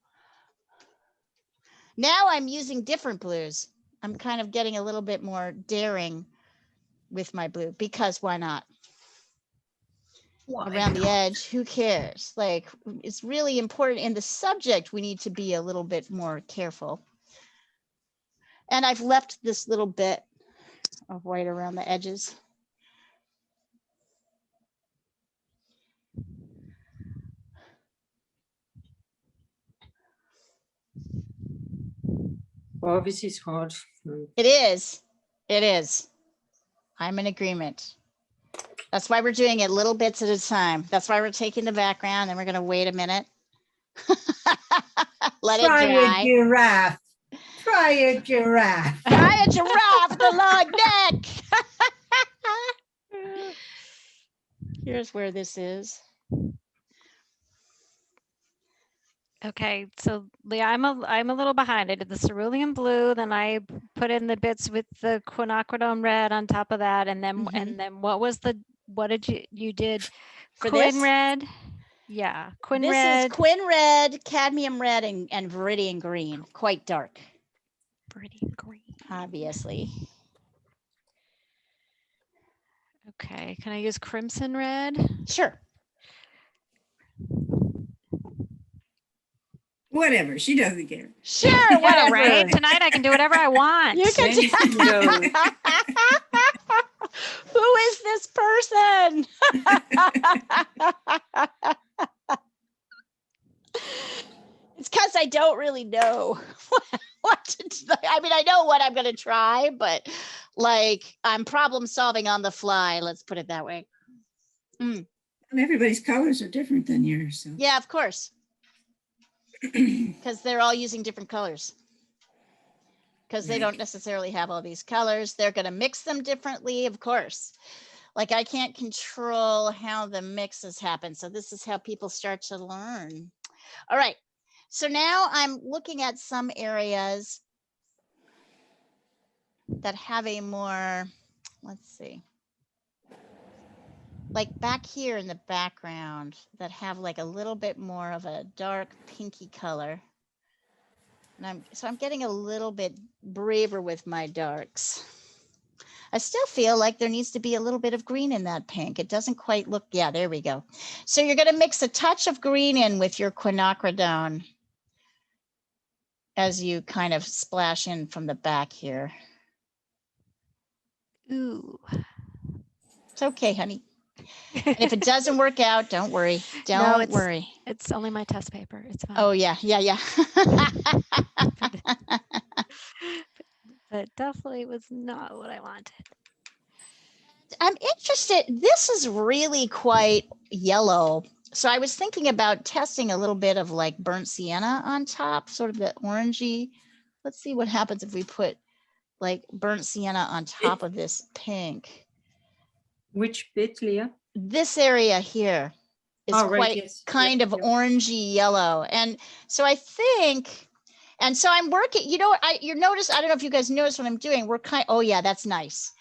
Now I'm using different blues. I'm kind of getting a little bit more daring with my blue, because why not? Around the edge, who cares? Like, it's really important in the subject. We need to be a little bit more careful. And I've left this little bit of white around the edges. well, this is hard. It is. It is. I'm in agreement. That's why we're doing it little bits at a time. That's why we're taking the background and we're going to wait a minute. Let Try it dry. a giraffe. Try a giraffe. Try a giraffe with a long neck. Here's where this is. Okay, so Leah, I'm a little behind. I did the cerulean blue, then I put in the bits with the quinacridone red on top of that, and then what did you did For quin this? red? Yeah, quin This red. is quin red, cadmium red, and viridian green, quite dark. Viridian green. Obviously. Okay, can I use crimson red? Sure. Whatever, she doesn't care. Sure, Yeah, whatever. right? Tonight I can do whatever I want. You can do. Who is this person? It's because I don't really know what to do. I mean, I know what I'm going to try, but like I'm problem solving on the fly. Let's put it that way. And everybody's colors are different than yours. So. Yeah, of course. Because they're all using different colors. Because they don't necessarily have all these colors. They're going to mix them differently, of course. Like I can't control how the mixes happen. So this is how people start to learn. All right. So now I'm looking at some areas that have a more, let's see, like back here in the background that have like a little bit more of a dark pinky color. And I'm getting a little bit braver with my darks. I still feel like there needs to be a little bit of green in that pink. It doesn't quite look, yeah, there we go. So you're going to mix a touch of green in with your quinacridone as you kind of splash in from the back here. Ooh. It's okay, honey. And if it doesn't work out, don't worry. Don't worry. It's only my test paper. It's fine. Oh, yeah. But definitely was not what I wanted. I'm interested. This is really quite yellow. So I was thinking about testing a little bit of like burnt sienna on top, sort of the orangey. Let's see what happens if we put like burnt sienna on top of this pink. Which bit, Leah? This area here is kind of orangey yellow. And so I think, and so I'm working, you know, you notice, I don't know if you guys notice what I'm doing. We're oh yeah, that's nice.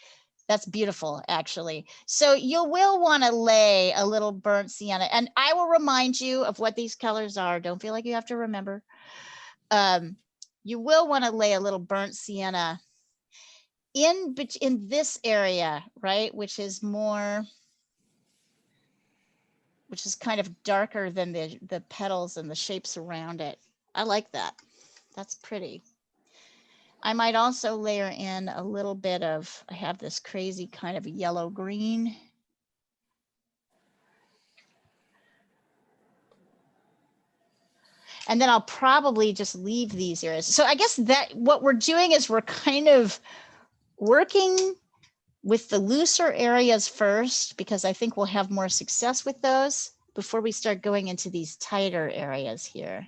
That's beautiful, actually. So you will want to lay a little burnt sienna, and I will remind you of what these colors are. Don't feel like you have to remember. You will want to lay a little burnt sienna in this area, right? Which is kind of darker than the petals and the shapes around it. I like that. That's pretty. I might also layer in a little bit of, I have this crazy kind of yellow green. And then I'll probably just leave these areas. So I guess that what we're doing is we're kind of working with the looser areas first, because I think we'll have more success with those before we start going into these tighter areas here.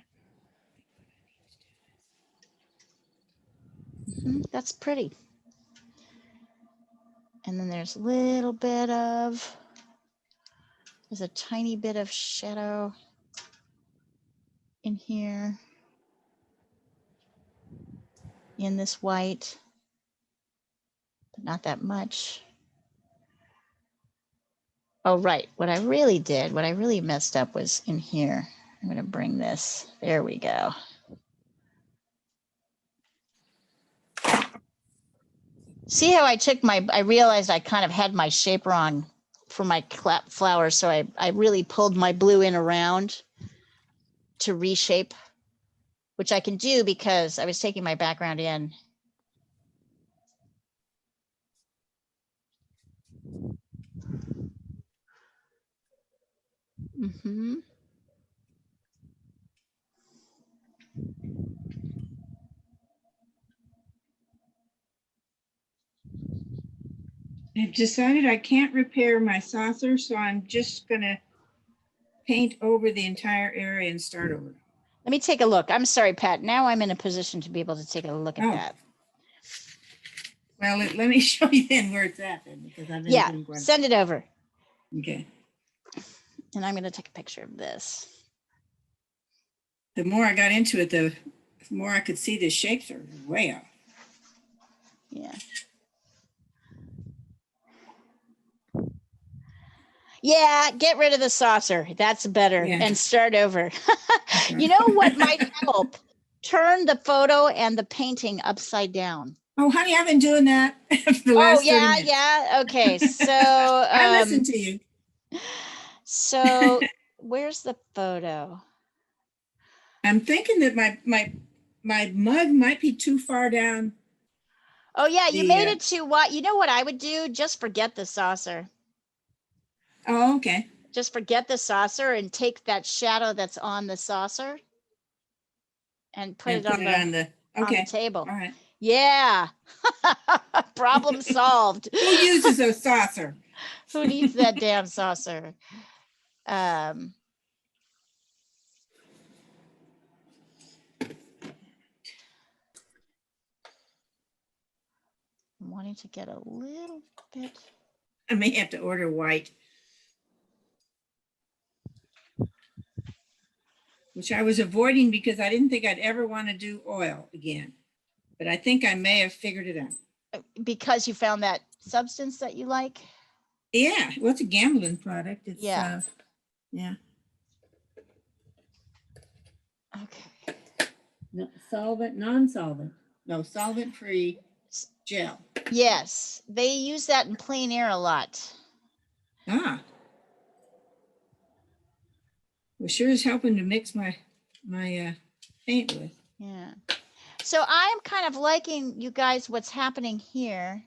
That's pretty. And then there's a little bit of, there's a tiny bit of shadow in here, in this white, but not that much. Oh, right. What I really did, what I really messed up was in here. I'm going to bring this. There we go. See how I took my, I realized I kind of had my shape wrong for my clap flower. So I really pulled my blue in around to reshape, which I can do because I was taking my background in. Mm-hmm. I've decided I can't repair my saucer, so I'm just gonna paint over the entire area and start over. Let me take a look. I'm sorry, Pat. Now I'm in a position to be able to take a look at that. Well, let me show you then where it's at then, because I've been doing Send it over. Okay. And I'm going to take a picture of this. The more I got into it, the more I could see the shapes are way off. Yeah. Yeah, get rid of the saucer. That's better. Yeah. And start over. You know what might help? Turn the photo and the painting upside down. Oh, honey, I've been doing that for the last 30 minutes. Yeah. Okay, so I listened to you. So where's the photo? I'm thinking that my mug might be too far down. Oh yeah, you made it to what? You know what I would do? Just forget the saucer. Oh, okay. Just forget the saucer and take that shadow that's on the saucer and put it on the table. All right. Yeah. Problem solved. Who uses a saucer? Who needs that damn saucer? I'm wanting to get a little bit. I may have to order white, which I was avoiding because I didn't think I'd ever want to do oil again. But I think I may have figured it out. Because you found that substance that you like? Yeah, well, it's a gambling product. It's, yeah. Yeah. Okay. No, solvent, non-solvent. No, solvent-free gel. Yes, they use that in plein air a lot. Ah. Well, sure is helping to mix my paint with. Yeah. So I'm kind of liking, you guys, what's happening here.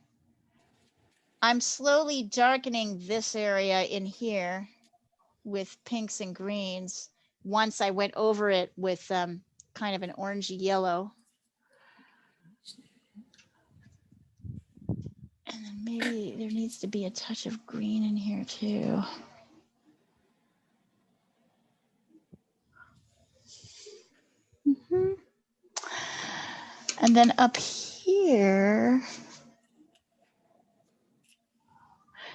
I'm slowly darkening this area in here with pinks and greens once I went over it with kind of an orangey yellow. And then maybe there needs to be a touch of green in here too. Mm-hmm. And then up here,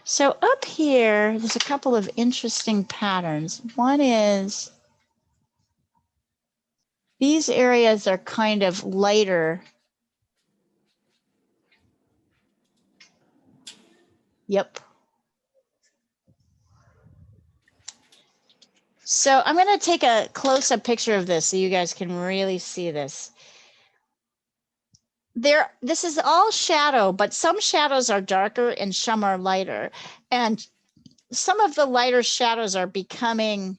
so up here, there's a couple of interesting patterns. One is these areas are kind of lighter. Yep. So I'm going to take a close-up picture of this so you guys can really see this. This is all shadow, but some shadows are darker and some are lighter. And some of the lighter shadows are defining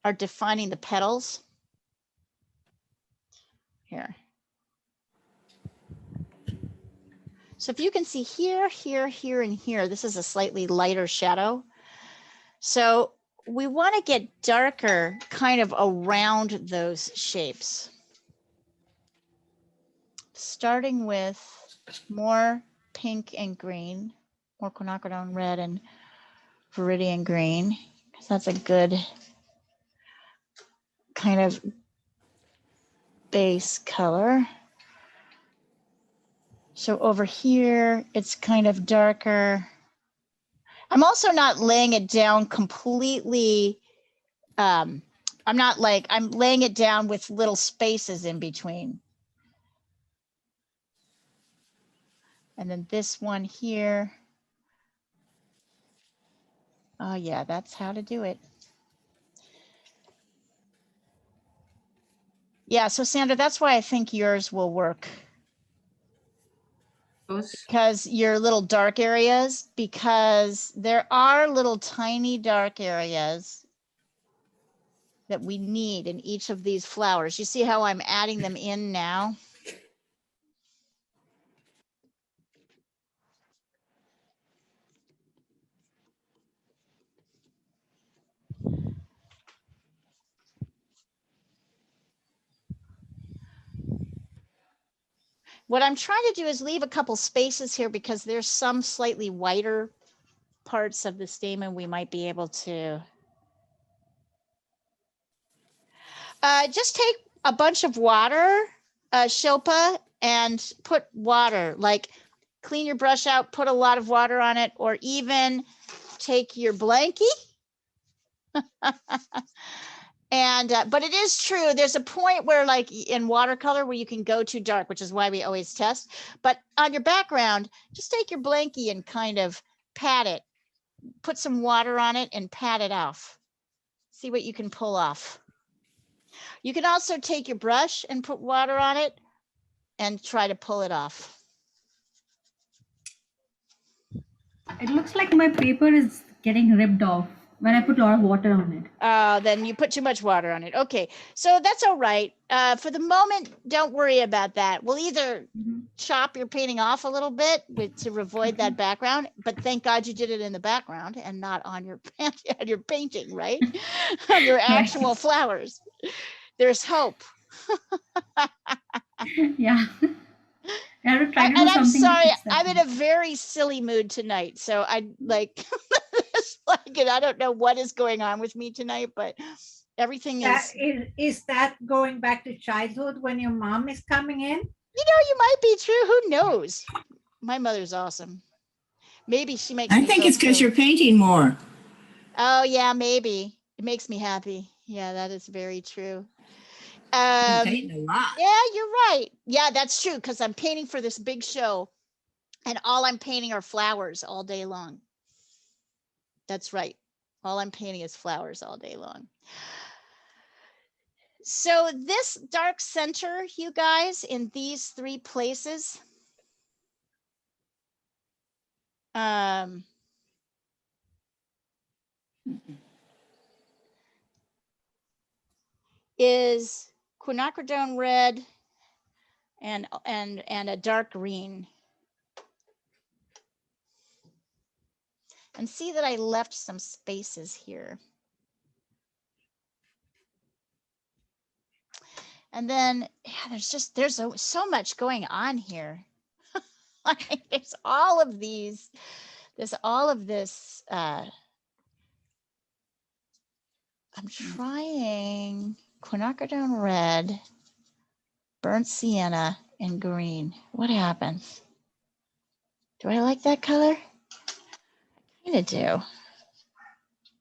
the petals. here. So if you can see here, here, here, and here, this is a slightly lighter shadow. So we want to get darker kind of around those shapes. Starting with more pink and green, more quinacridone red and viridian green, because that's a good kind of base color. So over here, it's kind of darker. I'm also not laying it down completely. I'm laying it down with little spaces in between. And then this one here. Oh yeah, that's how to do it. Yeah, so Sandra, that's why I think yours will work. Because your little dark areas, because there are little tiny dark areas that we need in each of these flowers. You see how I'm adding them in now? What I'm trying to do is leave a couple spaces here because there's some slightly whiter parts of the stamen we might be able to. Just take a bunch of water, Shilpa, and put water, like clean your brush out, put a lot of water on it, or even take your blankie. And, but it is true, there's a point where like in watercolor where you can go too dark, which is why we always test. But on your background, just take your blankie and kind of pat it, put some water on it and pat it off. See what you can pull off. You can also take your brush and put water on it and try to pull it off. It looks like my paper is getting ripped off when I put a lot of water on it. Then you put too much water on it. Okay, so that's all right. For the moment, don't worry about that. We'll either chop your painting off a little bit to avoid that background, but thank God you did it in the background and not on your on your painting, right? On your actual flowers. There's hope. Yeah. I will try to do And I'm something to sorry, fix that. I'm in a very silly mood tonight. So I like, and I don't know what is going on with me tonight, but everything is. Is that going back to childhood when your mom is coming in? You know, you might be true. Who knows? My mother's awesome. Maybe she makes I me think feel it's because silly. you're painting more. Oh yeah, maybe. It makes me happy. Yeah, that is very true. You're painting a lot. Yeah, you're right. Yeah, that's true because I'm painting for this big show and all I'm painting are flowers all day long. That's right. All I'm painting is flowers all day long. So this dark center, you guys, in these three places, is quinacridone red and a dark green. And see that I left some spaces here. And then yeah, there's so much going on here. There's all of these, there's all of this. I'm trying quinacridone red, burnt sienna, and green. What happens? Do I like that color? I kind of do.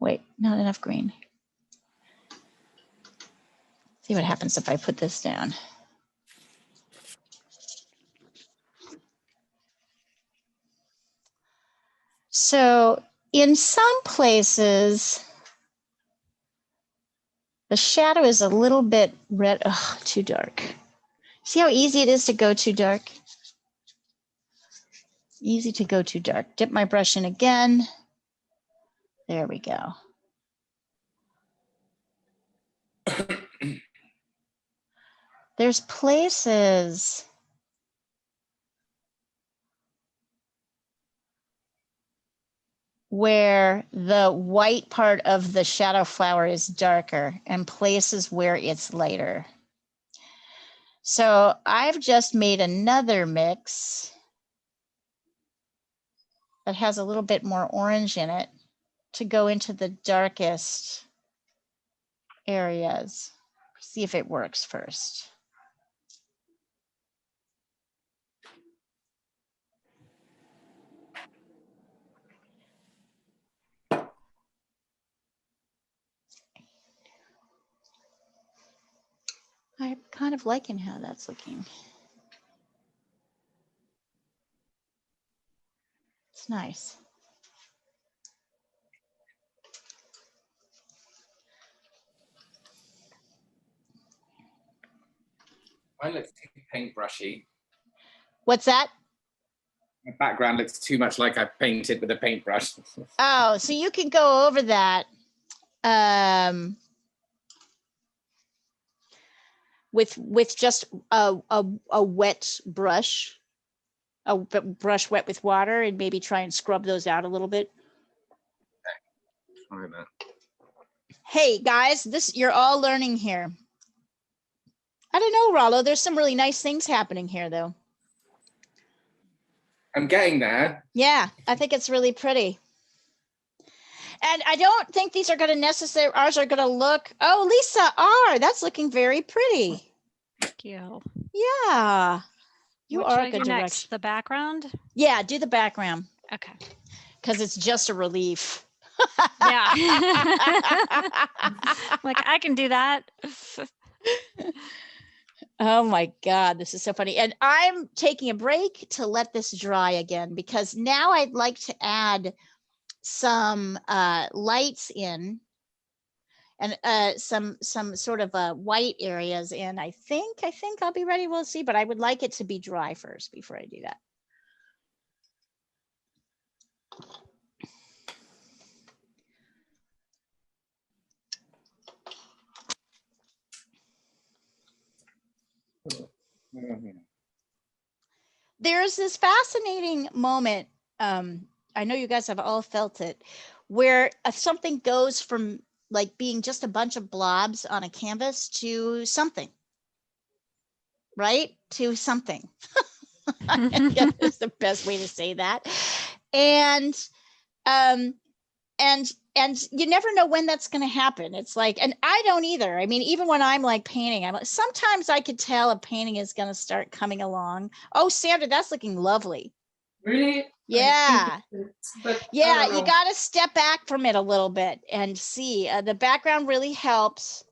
Wait, not enough green. See what happens if I put this down. So in some places, the shadow is a little bit red. Oh, too dark. See how easy it is to go too dark? Easy to go too dark. Dip my brush in again. There we go. There's places where the white part of the shadow flower is darker and places where it's lighter. So I've just made another mix that has a little bit more orange in it to go into the darkest areas. See if it works first. I'm kind of liking how that's looking. It's nice. Mine looks too paintbrushy. What's that? My background looks too much like I painted with a paintbrush. Oh, so you can go over that with just a wet brush, a brush wet with water, and maybe try and scrub those out a little bit. Try that. Hey guys, you're all learning here. I don't know, Rollo. There's some really nice things happening here, though. I'm getting there. Yeah, I think it's really pretty. And I don't think these are going to necessarily, ours are going to look, oh, Lisa R, that's looking very pretty. Thank you. Yeah, you What are should a I good do direction. next? The background? Yeah, do the background. Okay. Because it's just a relief. Yeah. Like, I can do that. Oh my God, this is so funny. And I'm taking a break to let this dry again, because now I'd like to add some lights in and some sort of white areas in. I think I'll be ready. We'll see, but I would like it to be dry first before I do that. There's this fascinating moment. I know you guys have all felt it, where something goes from like being just a bunch of blobs on a canvas to something, right? To something. I guess is the best way to say that. And you never know when that's going to happen. It's like, and I don't either. I mean, even when I'm like painting, sometimes I could tell a painting is going to start coming along. Oh, Sandra, that's looking lovely. Really? Yeah. But Yeah, you got to step back from it a little bit and see. The background really helps.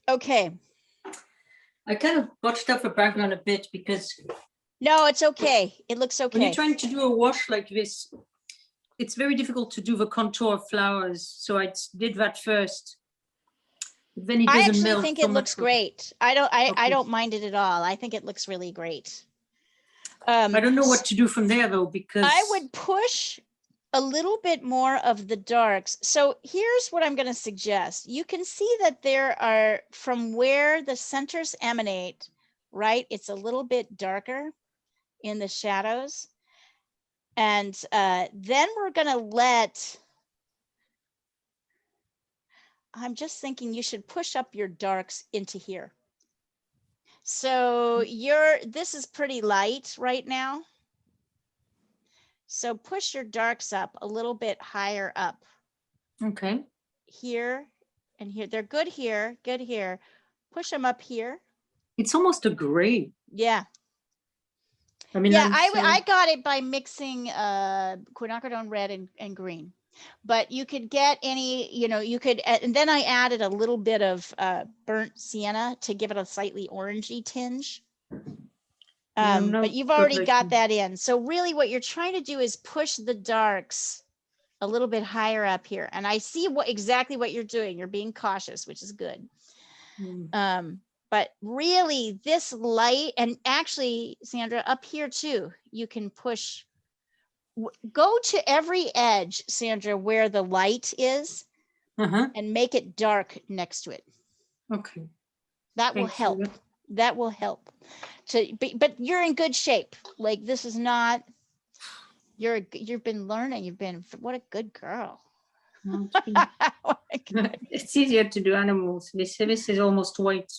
Okay. I kind of botched up the background a bit because. No, it's okay. It looks okay. When you're trying to do a wash like this, it's very difficult to do the contour of flowers. So I did that first. Then it doesn't I actually melt think so it looks much. great. I Okay. don't mind it at all. I think it looks really great. I don't know what to do from there though, because I would push a little bit more of the darks. So here's what I'm going to suggest. You can see that there are, from where the centers emanate, right? It's a little bit darker in the shadows. And then we're going to I'm just thinking you should push up your darks into here. So this is pretty light right now. So push your darks up a little bit higher up. okay. Here and here. They're good here, good here. Push them up here. It's almost a gray. Yeah. I mean, yeah, I got it by mixing quinacridone red and green. But you could get any, you could, and then I added a little bit of burnt sienna to give it a slightly orangey tinge. But you've already got that in. So really what you're trying to do is push the darks a little bit higher up here. And I see exactly what you're doing. You're being cautious, which is good. But really this light, and actually, Sandra, up here too, you can push, go to every edge, Sandra, where the light is, and make it dark next to it. Okay. That will Thanks, help. Julia. That will help. But you're in good shape. Like this is not, you've been learning. What a good girl. It's easier to do animals. This is almost white.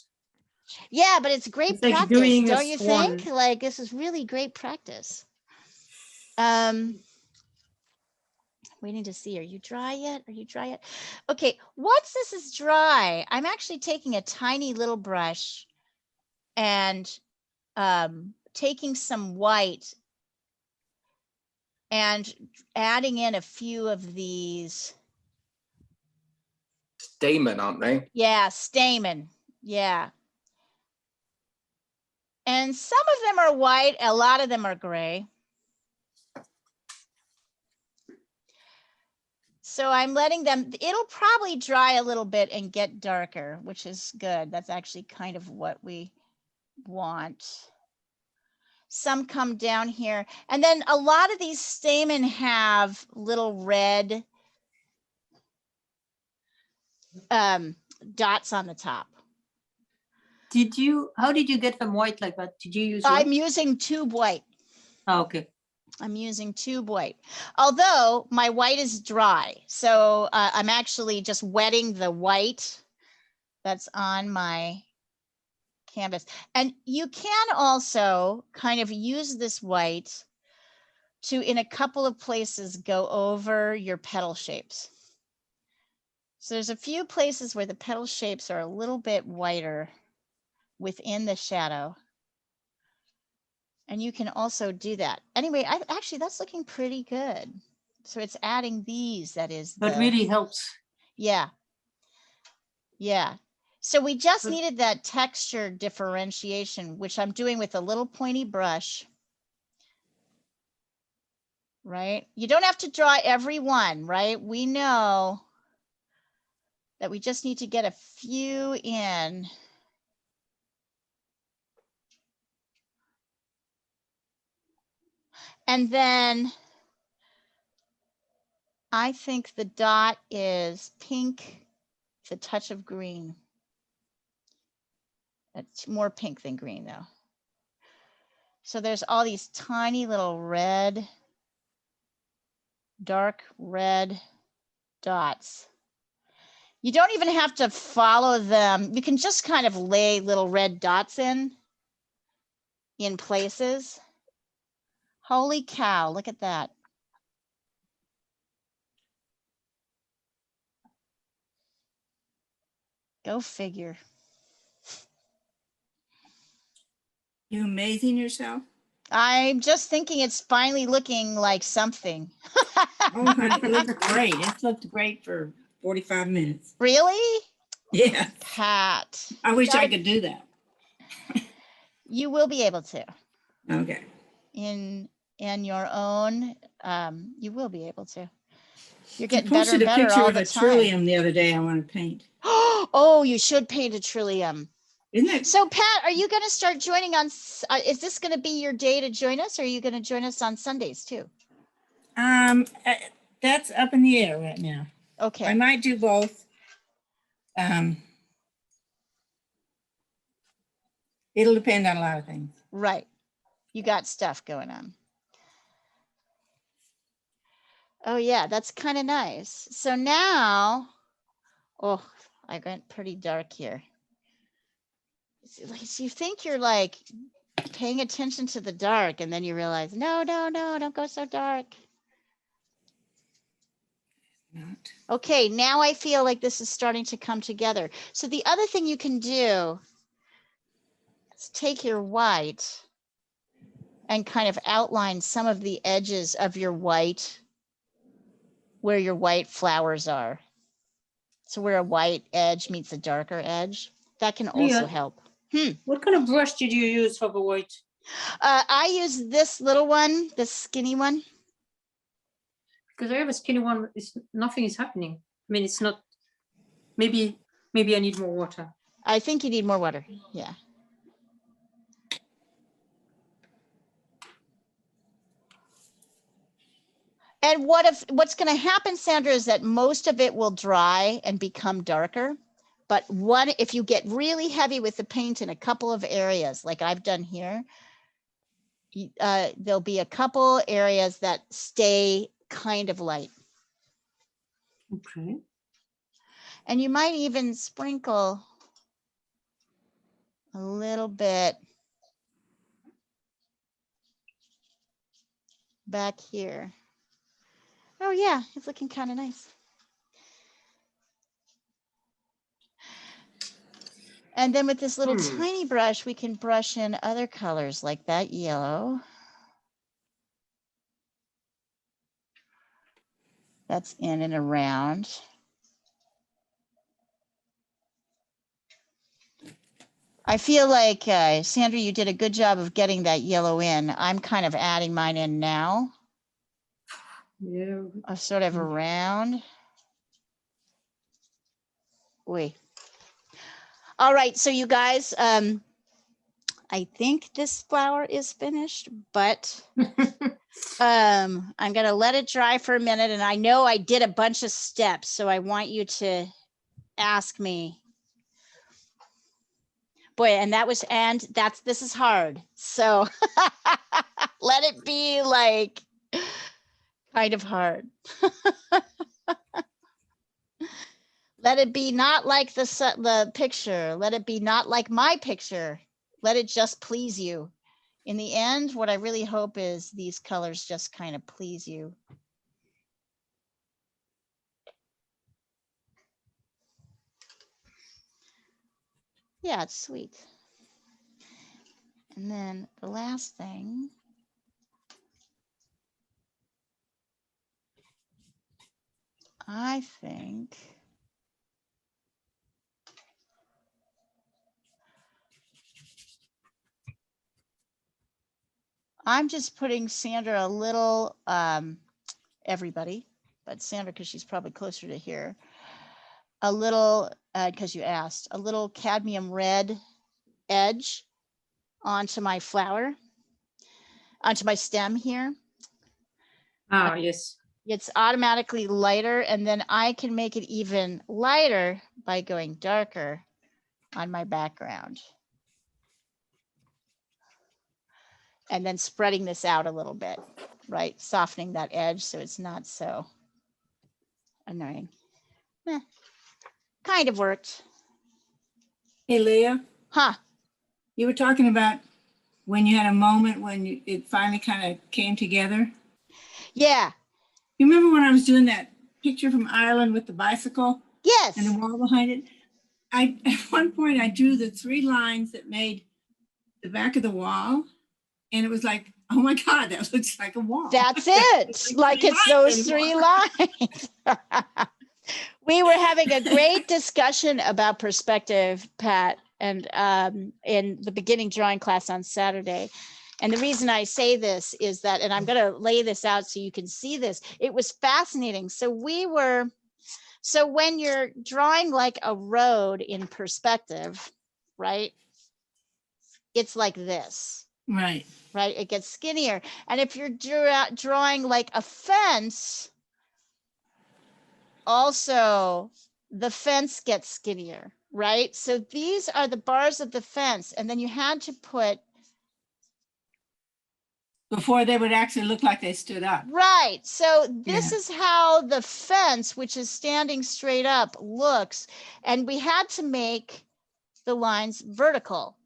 Yeah, but it's great It's like practice, doing a don't you swan. think? Like this is really great practice. Waiting to see, are you dry yet? Are you dry yet? Okay, once this is dry, I'm actually taking a tiny little brush and taking some white and adding in a few of these. Stamen, aren't they? Yeah, stamen. Yeah. And some of them are white, a lot of them are gray. So I'm letting them, it'll probably dry a little bit and get darker, which is good. That's actually kind of what we want. Some come down here. And then a lot of these stamen have little red dots on the top. How did you get them white like that? Did you use white? I'm using tube white. Oh, okay. I'm using tube white, although my white is dry. So I'm actually just wetting the white that's on my canvas. And you can also kind of use this white to, in a couple of places, go over your petal shapes. So there's a few places where the petal shapes are a little bit whiter within the shadow. And you can also do that. Anyway, actually, that's looking pretty good. So it's adding these, that is. That really helps. Yeah. Yeah. So we just needed that texture differentiation, which I'm doing with a little pointy brush. Right? You don't have to draw every one, right? We know that we just need to get a few in. And then I think the dot is pink, with a touch of green. It's more pink than green though. So there's all these tiny little red, dark red dots. You don't even have to follow them. You can just kind of lay little red dots in places. Holy cow, look at that. Go figure. You amazing yourself? I'm just thinking it's finally looking like something. Oh, honey, it looks great. It's looked great for 45 minutes. Really? Yeah. Pat. I wish I could do that. You will be able to. Okay. In your own, you will be able to. You're You getting better and posted a better picture all of the a time. trillium the other day I want to paint. Oh, you should paint a trillium. Isn't that So Pat, are you going to start joining on, is this going to be your day to join us, or are you going to join us on Sundays too? that's up in the air right now. Okay. I might do both. It'll depend on a lot of things. Right. You got stuff going on. Oh yeah, that's kind of nice. So now, oh, I went pretty dark here. So you think you're like paying attention to the dark, and then you realize, no, don't go so dark. Not. Okay, now I feel like this is starting to come together. So the other thing you can do is take your white and kind of outline some of the edges of your white where your white flowers are. So where a white edge meets a darker edge, that can also help. What kind of brush did you use for the white? I use this little one, this skinny one. Because I have a skinny one, nothing is happening. I mean, it's not, maybe I need more water. I think you need more water, yeah. And what's going to happen, Sandra, is that most of it will dry and become darker, But if you get really heavy with the paint in a couple of areas, like I've done here, there'll be a couple areas that stay kind of light. Okay. And you might even sprinkle a little bit back here. Oh yeah, it's looking kind of nice. And then with this little tiny brush, we can brush in other colors like that yellow. That's in and around. I feel like, Sandra, you did a good job of getting that yellow in. I'm kind of adding mine in now. Yeah. Sort of around. Wait. All right, so you guys, I think this flower is finished, but I'm gonna let it dry for a minute, and I know I did a bunch of steps, so I want you to ask me. Boy, and this is hard, so let it be like kind of hard. Let it be not like the picture. Let it be not like my picture. Let it just please you. In the end, what I really hope is these colors just kind of please you. Yeah, it's sweet. And then the last thing. I think I'm just putting Sandra a little, everybody, but Sandra, because she's probably closer to here, a little, because you asked, a little cadmium red edge onto my flower, onto my stem here. Ah, yes. It's automatically lighter, and then I can make it even lighter by going darker on my background. And then spreading this out a little bit, right? Softening that edge so it's not so annoying. Kind of worked. Hey, Leah, Huh? you were talking about when you had a moment when it finally kind of came together. Yeah. You remember when I was doing that picture from Ireland with the bicycle? Yes. And the wall behind it? At one point I drew the 3 lines that made the back of the wall. And it was like, oh my God, that looks like a wall. That's it. Like it's those 3 lines. We were having a great discussion about perspective, Pat, and in the beginning drawing class on Saturday. And the reason I say this is that, and I'm going to lay this out so you can see this, it was fascinating. So when you're drawing like a road in perspective, right? It's like this. Right. Right? It gets skinnier. And if you're drawing like a fence, also the fence gets skinnier, right? So these are the bars of the fence. And then you had to put. Before they would actually look like they stood up. Right. So this is how the fence, which is standing straight up, looks. And we had to make the lines vertical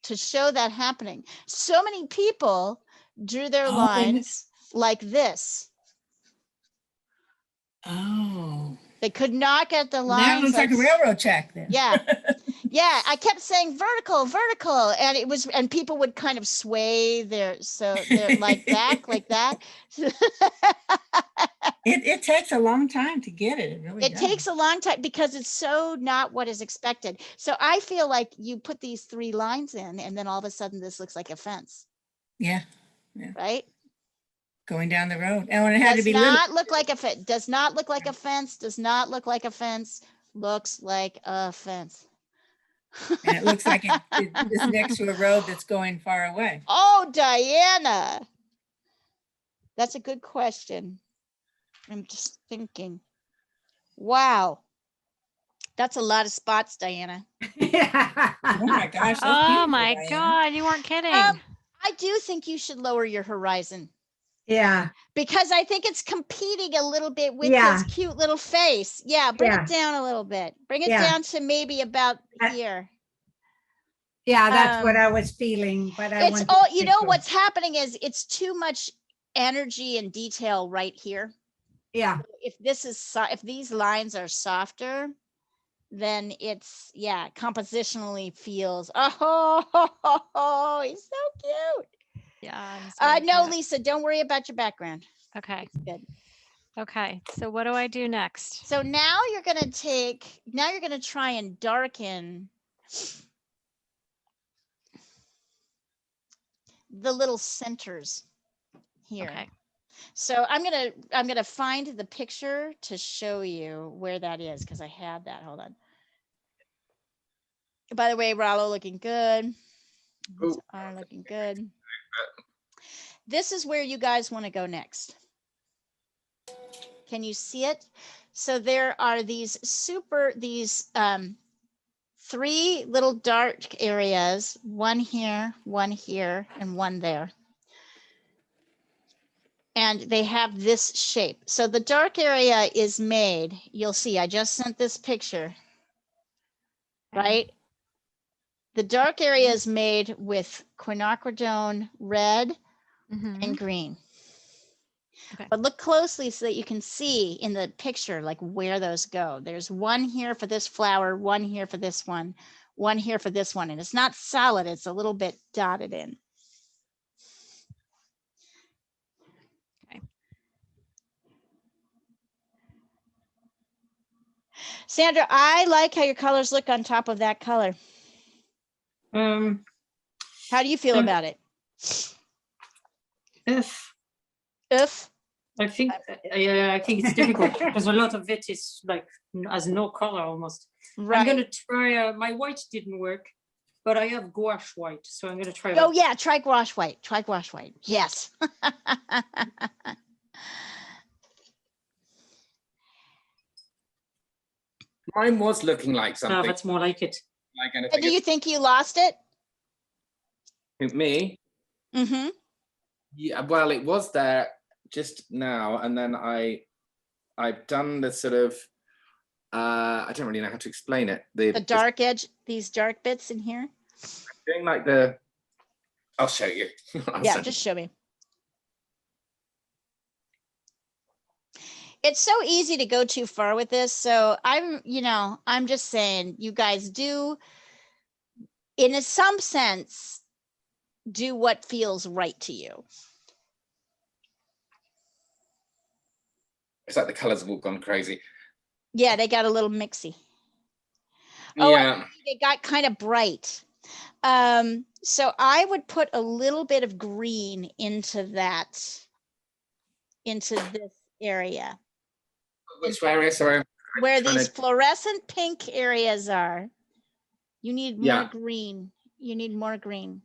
to show that happening. So many people drew their lines like this. Oh. They could not get the lines. That looks like a railroad track then. Yeah. Yeah. I kept saying vertical, vertical. And people would kind of sway they're like back, like that. It takes a long time to get it. It really does. Takes a long time because it's so not what is expected. So I feel like you put these 3 lines in and then all of a sudden this looks like a fence. Yeah. Right? Going down the road. And when it had to be not look like a fence. Does not look like a fence. Does not look like a fence. Looks like a fence. And it looks like it's next to a road that's going far away. Oh, Diana. That's a good question. I'm just thinking. Wow. That's a lot of spots, Diana. Oh my gosh. that's Oh beautiful, my Diana. God, you weren't kidding. I do think you should lower your horizon. Yeah. Because I think it's competing a little bit with Yeah. his cute little face. Yeah, bring Yeah. it down a little bit. Bring it Yeah. down to maybe about here. Yeah, that's what I was feeling, but I It's want all, you know, what's happening is it's too much energy and detail right here. Yeah. If this is, if these lines are softer, then it's, yeah, compositionally feels, oh, he's so cute. Yeah. No, Lisa, don't worry about your background. Okay. It's good. Okay. So what do I do next? So now you're going to try and darken the little centers here. Okay. So I'm going to find the picture to show you where that is, because I had that. Hold on. By the way, Rollo looking good. Are looking good. This is where you guys want to go next. Can you see it? So there are these three little dark areas, one here, and one there. And they have this shape. So the dark area is made, you'll see, I just sent this picture, right? The dark area is made with quinacridone red and green. Okay. But look closely so that you can see in the picture, like where those go. There's one here for this flower, one here for this one here for this one. And it's not solid, it's a little bit dotted in. Okay. Sandra, I like how your colors look on top of that color. How do you feel about it? I think it's difficult because a lot of it is like has no color almost. Right. I'm gonna try. My white didn't work, but I have gouache white, so I'm gonna try. Oh yeah, try gouache white. Try gouache white. Yes. Mine was looking like something. No, that's more like it. Do you think you lost it? Me? Mm-hmm. Yeah. Well, it was there just now, and then I've done the sort of I don't really know how to explain it. The dark edge, these dark bits in here. Doing like I'll show you. Yeah, just show me. It's so easy to go too far with this. So I'm just saying, you guys do, in some sense, do what feels right to you. It's like the colors have all gone crazy. Yeah, they got a little mixy. Yeah. They got kind of bright. So I would put a little bit of green into this area. Which area? Sorry. Where these fluorescent pink areas are. You need more green. You need more green.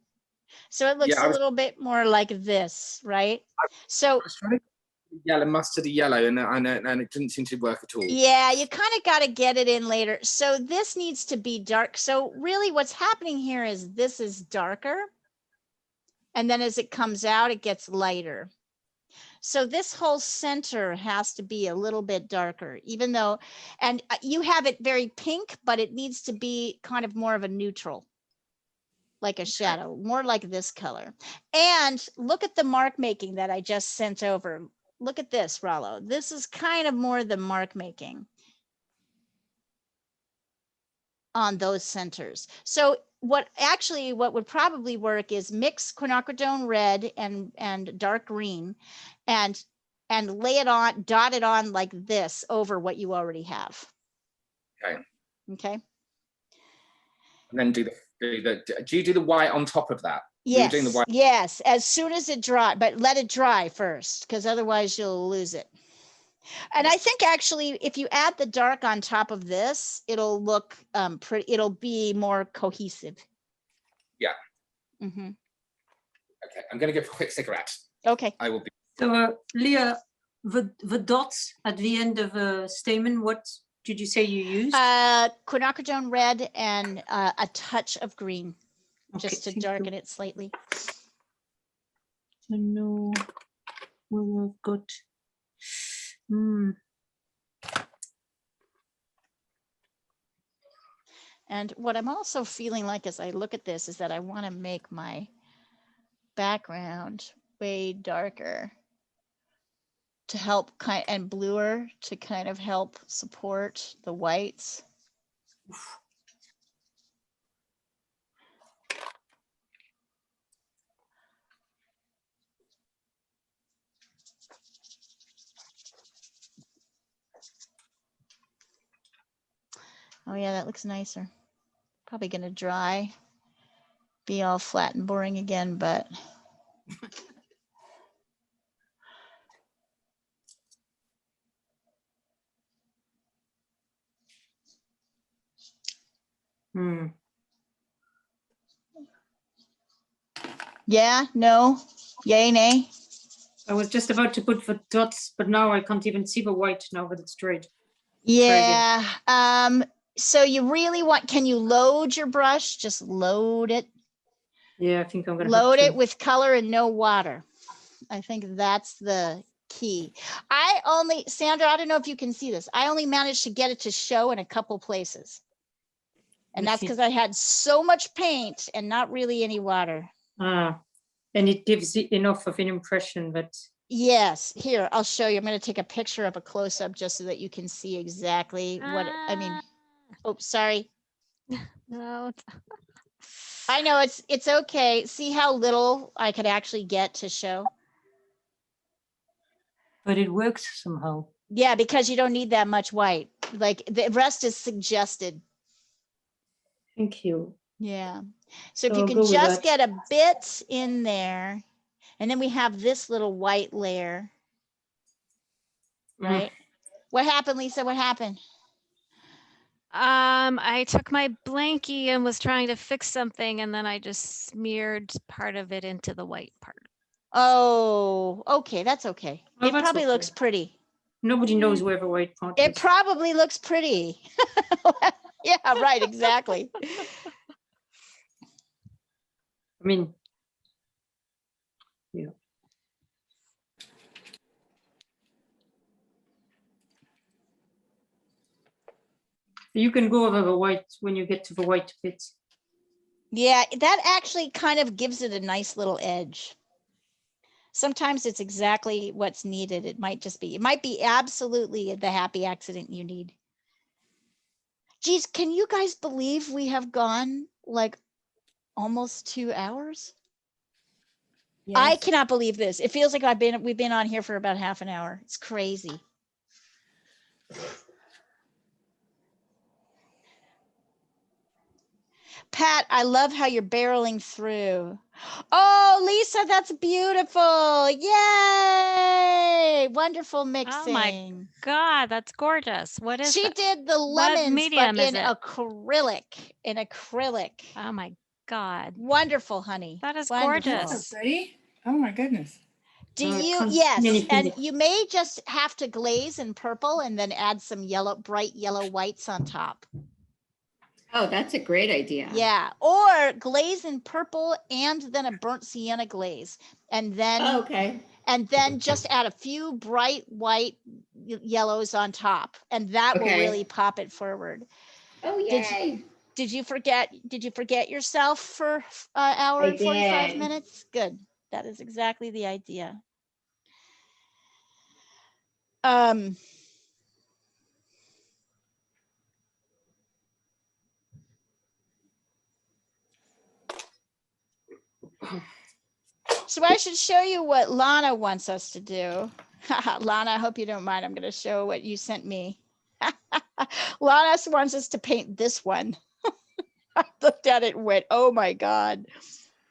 So it looks a little bit more like this, right? So yellow, mustardy yellow, and it didn't seem to work at all. Yeah, you kind of got to get it in later. So this needs to be dark. So really what's happening here is this is darker. And then as it comes out, it gets lighter. So this whole center has to be a little bit darker, even though, and you have it very pink, but it needs to be kind of more of a neutral, like a shadow, more like this color. And look at the mark making that I just sent over. Look at this, Rollo. This is kind of more the mark making on those centers. So what would probably work is mix quinacridone red and dark green and lay it on, dot it on like this over what you already have. Okay. And then do you do the white on top of that? Yes. Doing the white? Yes. As soon as it dry, but let it dry first, because otherwise you'll lose it. And I think actually, if you add the dark on top of this, it'll look pretty. It'll be more cohesive. Yeah. Mm-hmm. Okay, I'm going to give a quick cigarette. Okay. I will be. So, Leah, the dots at the end of a stamen, what did you say you used? Quinacridone red and a touch of green, Okay, just to thank you. darken it slightly. I know where I've got. And what I'm also feeling like as I look at this is that I want to make my background way darker to help and bluer to kind of help support the whites. Oh yeah, that looks nicer. Probably gonna dry, be all flat and boring again, but yeah, no, yay, nay. I was just about to put the dots, but now I can't even see the white now that it's dried. Yeah. So you really want, can you load your brush? Just load it. Yeah, I think I'm gonna load have to. it with color and no water. I think that's the key. Sandra, I don't know if you can see this. I only managed to get it to show in a couple places. And that's because I had so much paint and not really any water. And it gives enough of an impression that. Yes, here, I'll show you. I'm going to take a picture of a close-up just so that you can see exactly what, I mean, oh, sorry. No. I know it's okay. See how little I could actually get to show? But it works somehow. Yeah, because you don't need that much white. Like the rest is suggested. Thank you. Yeah. So if you can just get a bit in there, and then we have this little white layer, right? What happened, Lisa? What happened? I took my blankie and was trying to fix something, and then I just smeared part of it into the white part. Oh, okay, that's okay. Well, it probably looks pretty. Nobody knows where the white part is. It probably looks pretty. Yeah, right, exactly. I mean, yeah. You can go over the white when you get to the white bits. Yeah, that actually kind of gives it a nice little edge. Sometimes it's exactly what's needed. It might be absolutely the happy accident you need. Geez, can you guys believe we have gone like almost 2 hours? Yes. I cannot believe this. It feels like we've been on here for about half an hour. It's crazy. Pat, I love how you're barreling through. Oh, Lisa, that's beautiful. Yay. Wonderful mixing. Oh my God, that's gorgeous. What is She that? did the lemons, medium but in acrylic. Oh my God. Wonderful, honey. That is wonderful. gorgeous. That's so pretty. Oh my goodness. Yes, and you may just have to glaze in purple and then add some bright yellow whites on top. Oh, that's a great idea. Yeah, or glaze in purple and then a burnt sienna glaze, and then and then just add a few bright white yellows on top, and that will really pop it forward. Oh, yay. Did you forget yourself for an hour and 45 minutes? Good. That is exactly the idea. So I should show you what Lana wants us to do. Lana, I hope you don't mind. I'm going to show what you sent me. Lana wants us to paint this one. I looked at it and went, oh my God.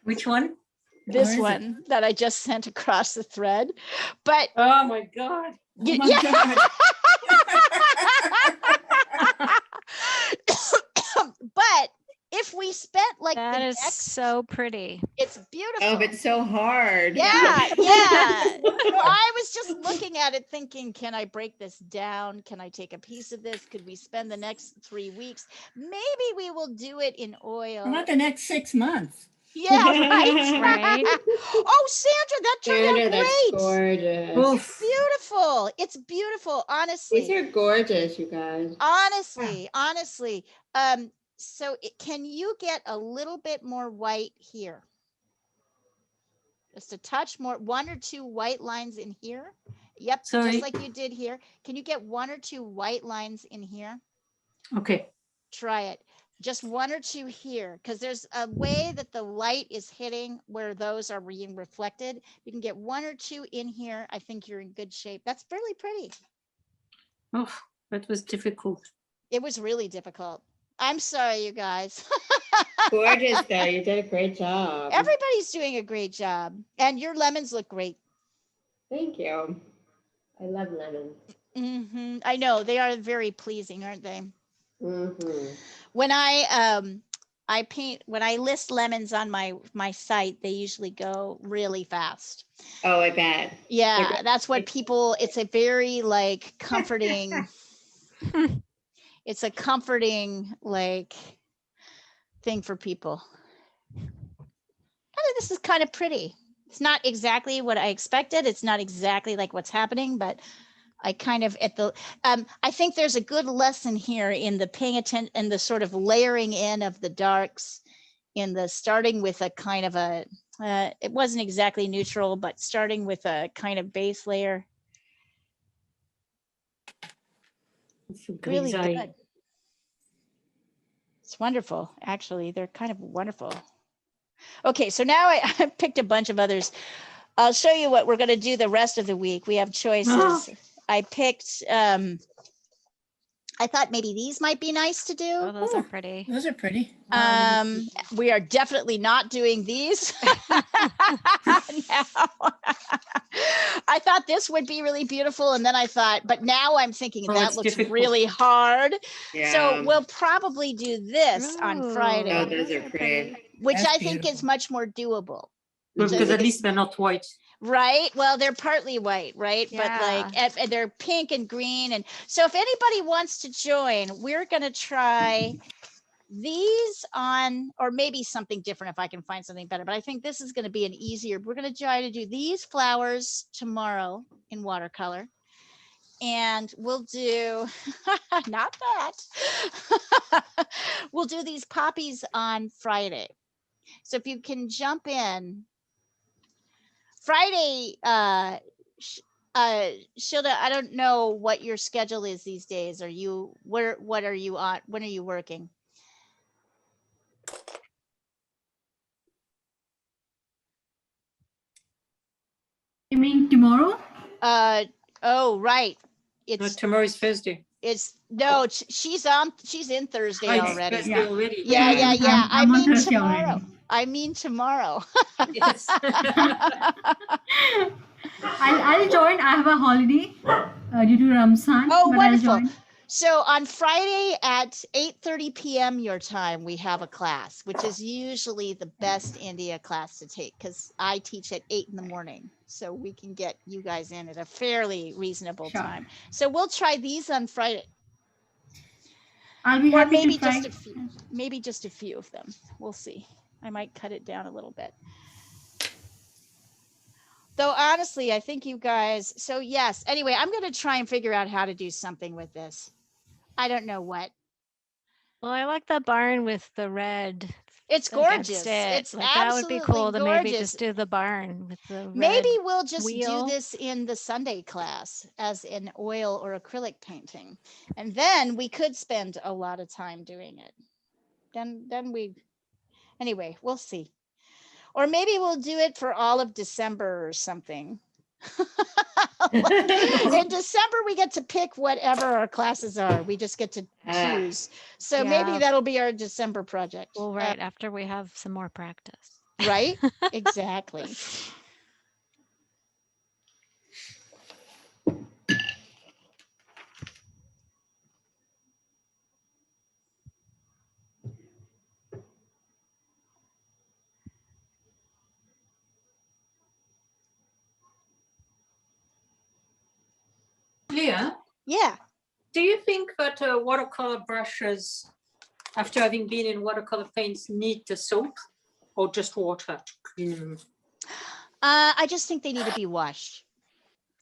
Which one? This one that I just sent across the thread. But oh my God. Oh my God. But if we spent like That the is next, so pretty. it's beautiful. Oh, but it's so hard. Yeah, yeah. So I was just looking at it thinking, can I break this down? Can I take a piece of this? Could we spend the next 3 weeks? Maybe we will do it in oil. How about the next 6 months? Yeah, right. Right. Oh, Sandra, that turned out Sandra, that's great. gorgeous. Oof. Beautiful. It's beautiful, honestly. These are gorgeous, you guys. Honestly. So can you get a little bit more white here? Just a touch more, 1 or 2 white lines in here. Yep, Sorry. just like you did here. Can you get 1 or 2 white lines in here? Okay. Try it. Just 1 or 2 here, because there's a way that the light is hitting where those are being reflected. You can get 1 or 2 in here. I think you're in good shape. That's really pretty. Oh, that was difficult. It was really difficult. I'm sorry, you guys. Gorgeous, though. You did a great job. Everybody's doing a great job. And your lemons look great. Thank you. I love lemons. I know, they are very pleasing, aren't they? When when I list lemons on my site, they usually go really fast. Oh, I bet. Yeah, that's what people, it's a very like comforting, it's a comforting like thing for people. I think this is kind of pretty. It's not exactly what I expected. It's not exactly like what's happening, but I kind of I think there's a good lesson here in the paying attention and the sort of layering in of the darks, in the starting with a kind of a, it wasn't exactly neutral, but starting with a kind of base layer. Really good. It's wonderful, actually. They're kind of wonderful. Okay, so now I picked a bunch of others. I'll show you what we're going to do the rest of the week. We have choices. I picked, I thought maybe these might be nice to do. Oh, those are pretty. Those are pretty. We are definitely not doing these. Now. I thought this would be really beautiful. And then I thought, but now I'm thinking that looks really hard. Yeah. So we'll probably do this on Friday. Oh, those are pretty. Which I think is much more doable. Because at least they're not white. Right. Well, they're partly white, right? Yeah. But like, and they're pink and green. And so if anybody wants to join, we're going to try these on, or maybe something different if I can find something better. But I think this is going to be an easier. We're going to try to do these flowers tomorrow in watercolor. And we'll do, not that. We'll do these poppies on Friday. So if you can jump in. Friday, Shilda, I don't know what your schedule is these days. Are you, what are you on? When are you working? You mean tomorrow? Oh, right. No, tomorrow is Thursday. It's no, she's in Thursday already. Thursday already. Yeah. I'm on Thursday tomorrow. already. I mean tomorrow. Yes. I'll join. I have a holiday due to Ramzan. Oh, but wonderful. I'll join. So on Friday at 8:30 p.m. your time, we have a class, which is usually the best India class to take because I teach at 8 in the morning. So we can get you guys in at a fairly reasonable time. So we'll try these on Friday. I'll be happy to try. Maybe just a few of them. We'll see. I might cut it down a little bit. Though honestly, I think you guys, so yes, anyway, I'm going to try and figure out how to do something with this. I don't know what. Well, I like the barn with the red. It's gorgeous. It's like that would be cool gorgeous. to maybe just do the barn with the red Maybe we'll just wheel. do this in the Sunday class as an oil or acrylic painting. And then we could spend a lot of time doing it. Anyway, we'll see. Or maybe we'll do it for all of December or something. In December, we get to pick whatever our classes are. We just get to choose. So maybe that'll be our December project. Well, right after we have some more practice. Right? Exactly. Yeah. Do you think that watercolor brushes, after having been in watercolor paints, need the soap or just water to clean them? I just think they need to be washed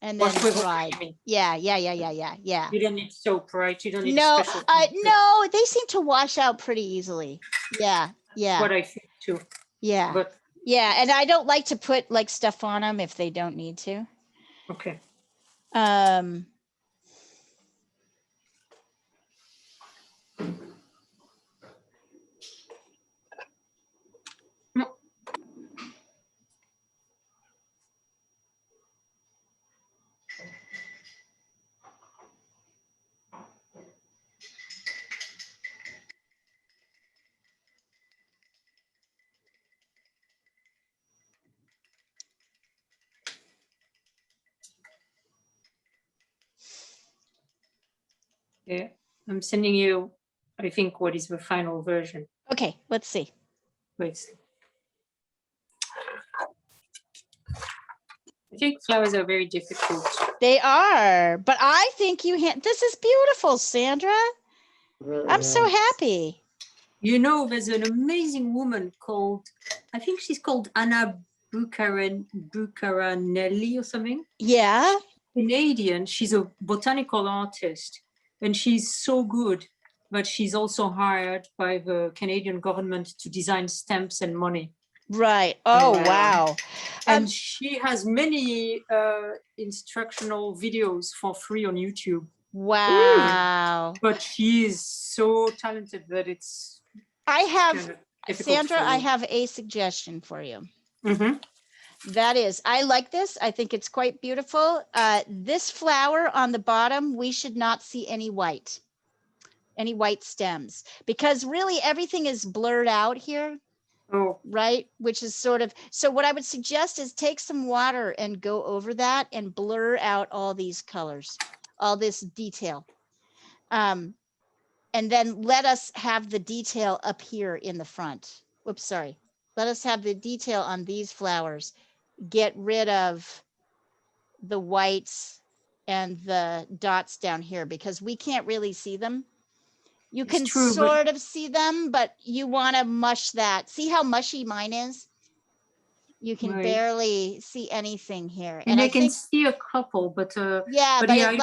and then Wash with water, dried. you mean? Yeah. You don't need soap, right? You don't need No, special. no, they seem to wash out pretty easily. Yeah. What I think too. Yeah. But yeah, and I don't like to put like stuff on them if they don't need to. okay. Yeah, I'm sending you, I think, what is the final version. Okay, let's see. Wait. I think flowers are very difficult. They are, but I think this is beautiful, Sandra. Really I'm so nice. happy. You know, there's an amazing woman called, I think she's called Anna Bucaranelli or something. Yeah. Canadian. She's a botanical artist, and she's so good, but she's also hired by the Canadian government to design stamps and money. Right. Oh, wow. And she has many instructional videos for free on YouTube. Wow. But she is so talented that it's. I have, kind of difficult Sandra, for I me. have a suggestion for you. Mm-hmm. That is, I like this. I think it's quite beautiful. This flower on the bottom, we should not see any white stems, because really everything is blurred out here. Oh. Right, which is sort of, so what I would suggest is take some water and go over that and blur out all these colors, all this detail. And then let us have the detail up here in the front. Whoops, sorry. Let us have the detail on these flowers. Get rid of the whites and the dots down here because we can't really see them. You can sort of see them, but you want to mush that. See how mushy mine is? You can barely see anything here. And I can see a couple, but yeah, but yeah, it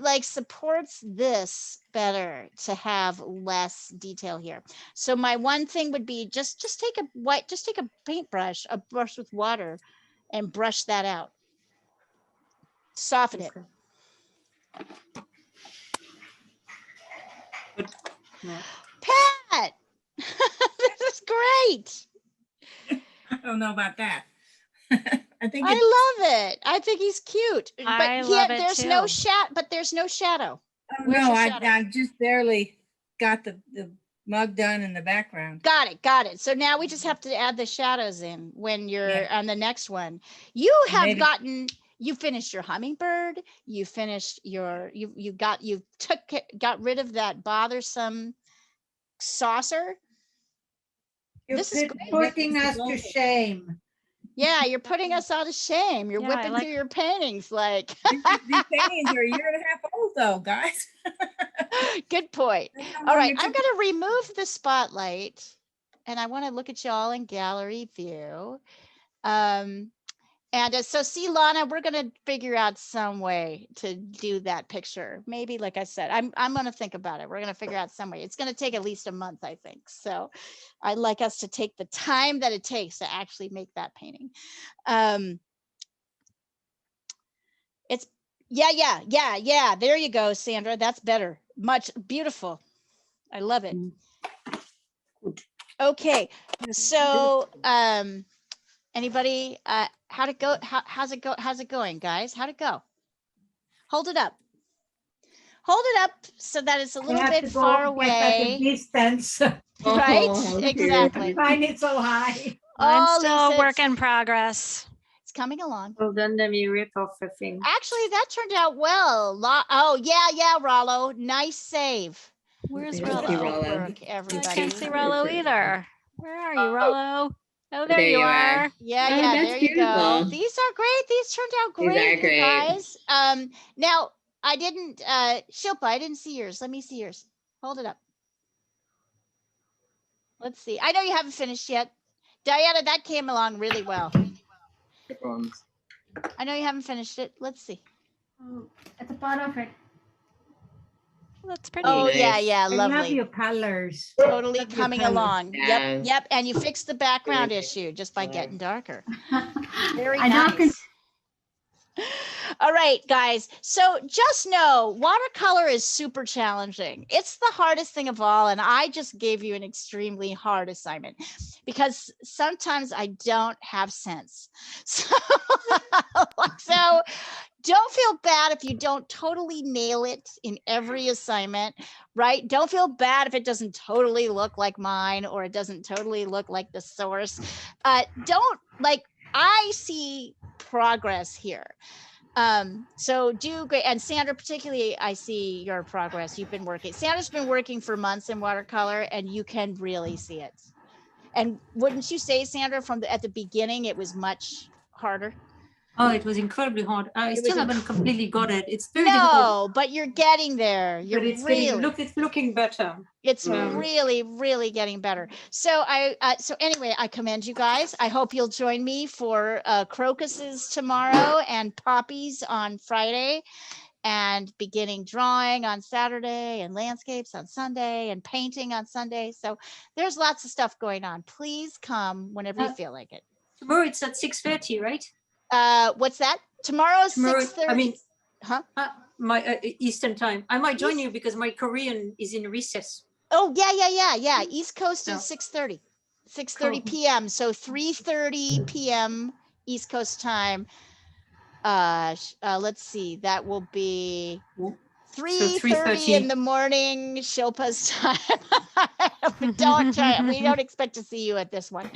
like supports this better to have less detail here. So my one thing would be just take a paintbrush, a brush with water, and brush that out. Soften it. Pat, this is great. I don't know about that. I love it. I think he's cute. But I love it there's too. no there's no shadow. No, I just barely got the mug done in the background. Got it. So now we just have to add the shadows in when you're on the next one. You have you finished your hummingbird. You finished your, got rid of that bothersome saucer. This is putting us to shame. Yeah, you're putting us out of shame. You're whipping through your paintings like. These paintings are a year and a half old though, guys. Good point. All right, I'm going to remove the spotlight and I want to look at y'all in gallery view. And so see, Lana, we're going to figure out some way to do that picture. Maybe, like I said, I'm going to think about it. We're going to figure out some way. It's going to take at least a month, I think. So I'd like us to take the time that it takes to actually make that painting. It's, yeah. There you go, Sandra. That's better. Much beautiful. I love it. Okay, so anybody, how's it going, guys? How'd it go? Hold it up so that it's a little bit far away. Distance. Right, exactly. Find it so high. I'm still a work in progress. It's coming along. Well done, let me rip off the thing. Actually, that turned out well. Oh yeah, Rollo, nice save. Where's Rollo? Work, everybody. I can't see Rollo either. Where are you, Rollo? Oh, there you are. Yeah, there you go. These are great. These turned out great, you guys. Now, I didn't, Shilpa, I didn't see yours. Let me see yours. Hold it up. Let's see. I know you haven't finished yet. Diana, that came along really well. I know you haven't finished it. Let's see. It's a part of it. That's pretty. Oh, Nice. yeah, I love lovely. your colors. Totally Love your coming colors. along. Yes. Yep. And you fixed the background issue just by getting darker. Very I know I can- nice. All right, guys. So just know watercolor is super challenging. It's the hardest thing of all. And I just gave you an extremely hard assignment because sometimes I don't have sense. So, so don't feel bad if you don't totally nail it in every assignment, right? Don't feel bad if it doesn't totally look like mine or it doesn't totally look like the source. I see progress here. So do great. And Sandra, particularly, I see your progress. You've been working. Sandra's been working for months in watercolor and you can really see it. And wouldn't you say, Sandra, at the beginning, it was much harder? Oh, it was incredibly hard. I still haven't completely got it. It's very No, difficult. but you're getting there. You're But it's really, it's looking better. it's really, really getting better. So so anyway, I commend you guys. I hope you'll join me for crocuses tomorrow and poppies on Friday, and beginning drawing on Saturday, and landscapes on Sunday, and painting on Sunday. So there's lots of stuff going on. Please come whenever you feel like it. Tomorrow it's at 6:30, right? What's that? Tomorrow's Tomorrow, 6:30. I mean, huh? My Eastern time. I might join you because my Korean is in recess. Oh, yeah. East Coast is 6:30. 6:30 Cool. p.m. So 3:30 p.m. East Coast time. Let's see. That will be 3:30 in the morning Shilpa's time. But don't try. We don't expect to see you at this one.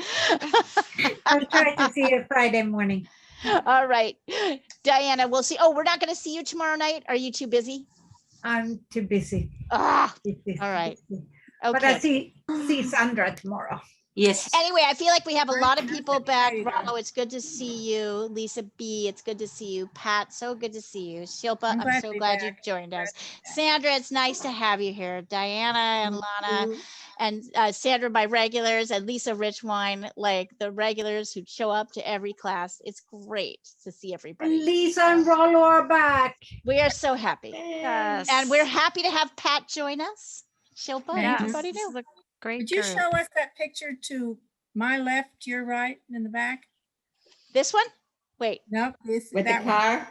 I'll try to see you Friday morning. All right, Diana, we'll see. Oh, we're not going to see you tomorrow night. Are you too busy? I'm too busy. Ah, Busy, all right. busy. Okay. But I see Sandra tomorrow. Yes. Anyway, I feel like we have a lot of people back. Rollo, it's good to see you. Lisa B, it's good to see you. Pat, so good to see you. Shilpa, I'm so glad you joined us. Sandra, it's nice to have you here. Diana and Lana and Sandra, my regulars, and Lisa Richwine, like the regulars who show up to every class. It's great to see everybody. And Lisa and Rollo are back. We are so happy. Yes. And we're happy to have Pat join us. Shilpa, everybody This new. is a great Would you group. show us that picture to my left, your right, in the back? This one? Wait. Nope. With the that one. car,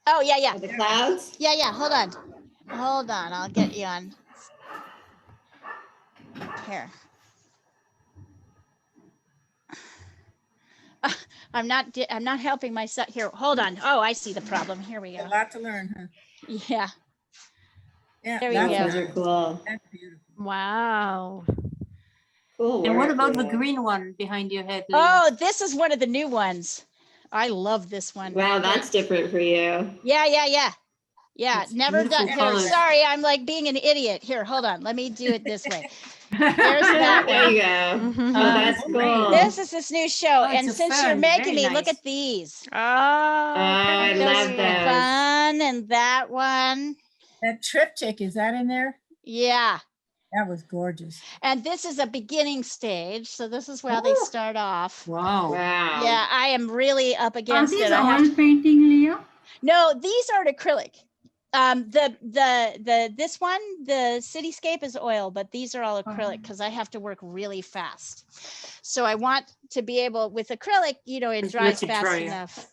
Oh, yeah. with the clouds. Yeah. Hold on. I'll get you on. Here. I'm not helping myself here. Hold on. Oh, I see the problem. Here we A go. lot to learn, huh? Yeah. Yeah. There we that's go. Those are cool. That's beautiful. Wow. Cool. And what work, about the Leah. green one behind your head? Leah? Oh, this is one of the new ones. I love this one. Wow, that's different for you. Yeah. That's Never beautiful done. Here, colors. sorry, I'm like being an idiot. Here, hold on. Let me do it this way. There's that There one. you go. Oh, that's cool. This is this new show. Oh, it's And a since you're fern. making Very me, look nice. at these. Oh, I Those love are those. fun, and that one. That triptych, is that in there? Yeah. That was gorgeous. And this is a beginning stage. So this is where they start off. Wow. Wow. Yeah, I am really up Are against these it. I have oil painting, Leah? No, these are acrylic. This one, the cityscape is oil, but these are all acrylic because I have to work really fast. So I want to be able with acrylic, it It's dries let it fast dry, yeah. enough.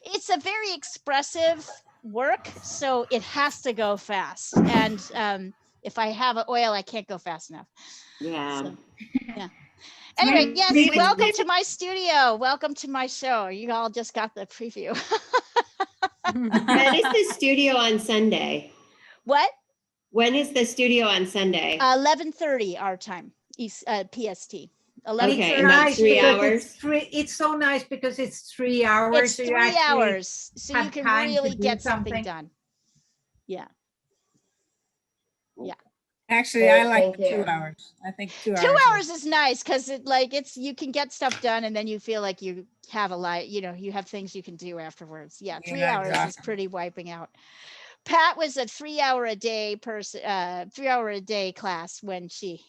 It's a very expressive work, so it has to go fast. And if I have an oil, I can't go fast enough. Yeah. So, yeah. Anyway, yes, welcome to my studio. Welcome to my show. You all just got the preview. When is the studio on Sunday? What? When is the studio on Sunday? 11:30 our time, East PST. 11:30. Okay, and that's 3 because hours? It's so nice because it's 3 hours. It's so 3 you actually hours, so you have can time to really do get something something. done. Yeah. Actually, I like Thank you. 2 hours. I think 2 hours. 2 hours is nice because you can get stuff done and then you feel like you have a lot, you have things you can do afterwards. Yeah, You're 3 not hours is exhausted. pretty wiping out. Pat was a 3 hour a day person, 3 hour a day class when she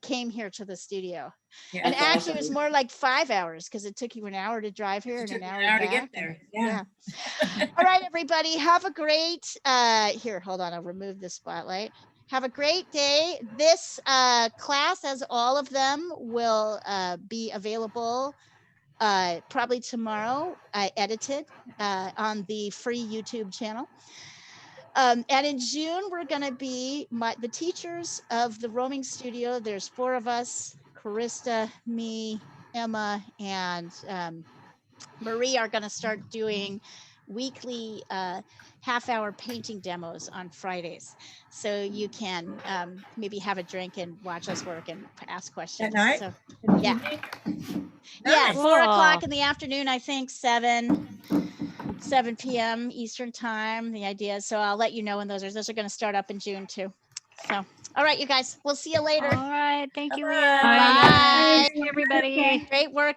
came here to the studio. Yeah, And that's actually it was awesome. more like 5 hours because it took you an hour to drive here It and took an me hour, an hour to back. get there. Yeah. All right, everybody, have a great, here, hold on, I'll remove the spotlight. Have a great day. This class, as all of them, will be available probably tomorrow, edited on the free YouTube channel. And in June, we're going to be the teachers of the roaming studio. There's 4 of us, Carista, me, Emma, and Marie are going to start doing weekly half-hour painting demos on Fridays. So you can maybe have a drink and watch us work and ask questions. At night? So, In the yeah. evening? Yeah, Nice. 4 o'clock in the afternoon, I think 7 p.m. Eastern time, the idea is. So I'll let you know when those are going to start up in June too. So, all right, you guys, we'll see you later. All right. Thank you, Bye-bye. Leah. Bye. Bye, everybody. Great work.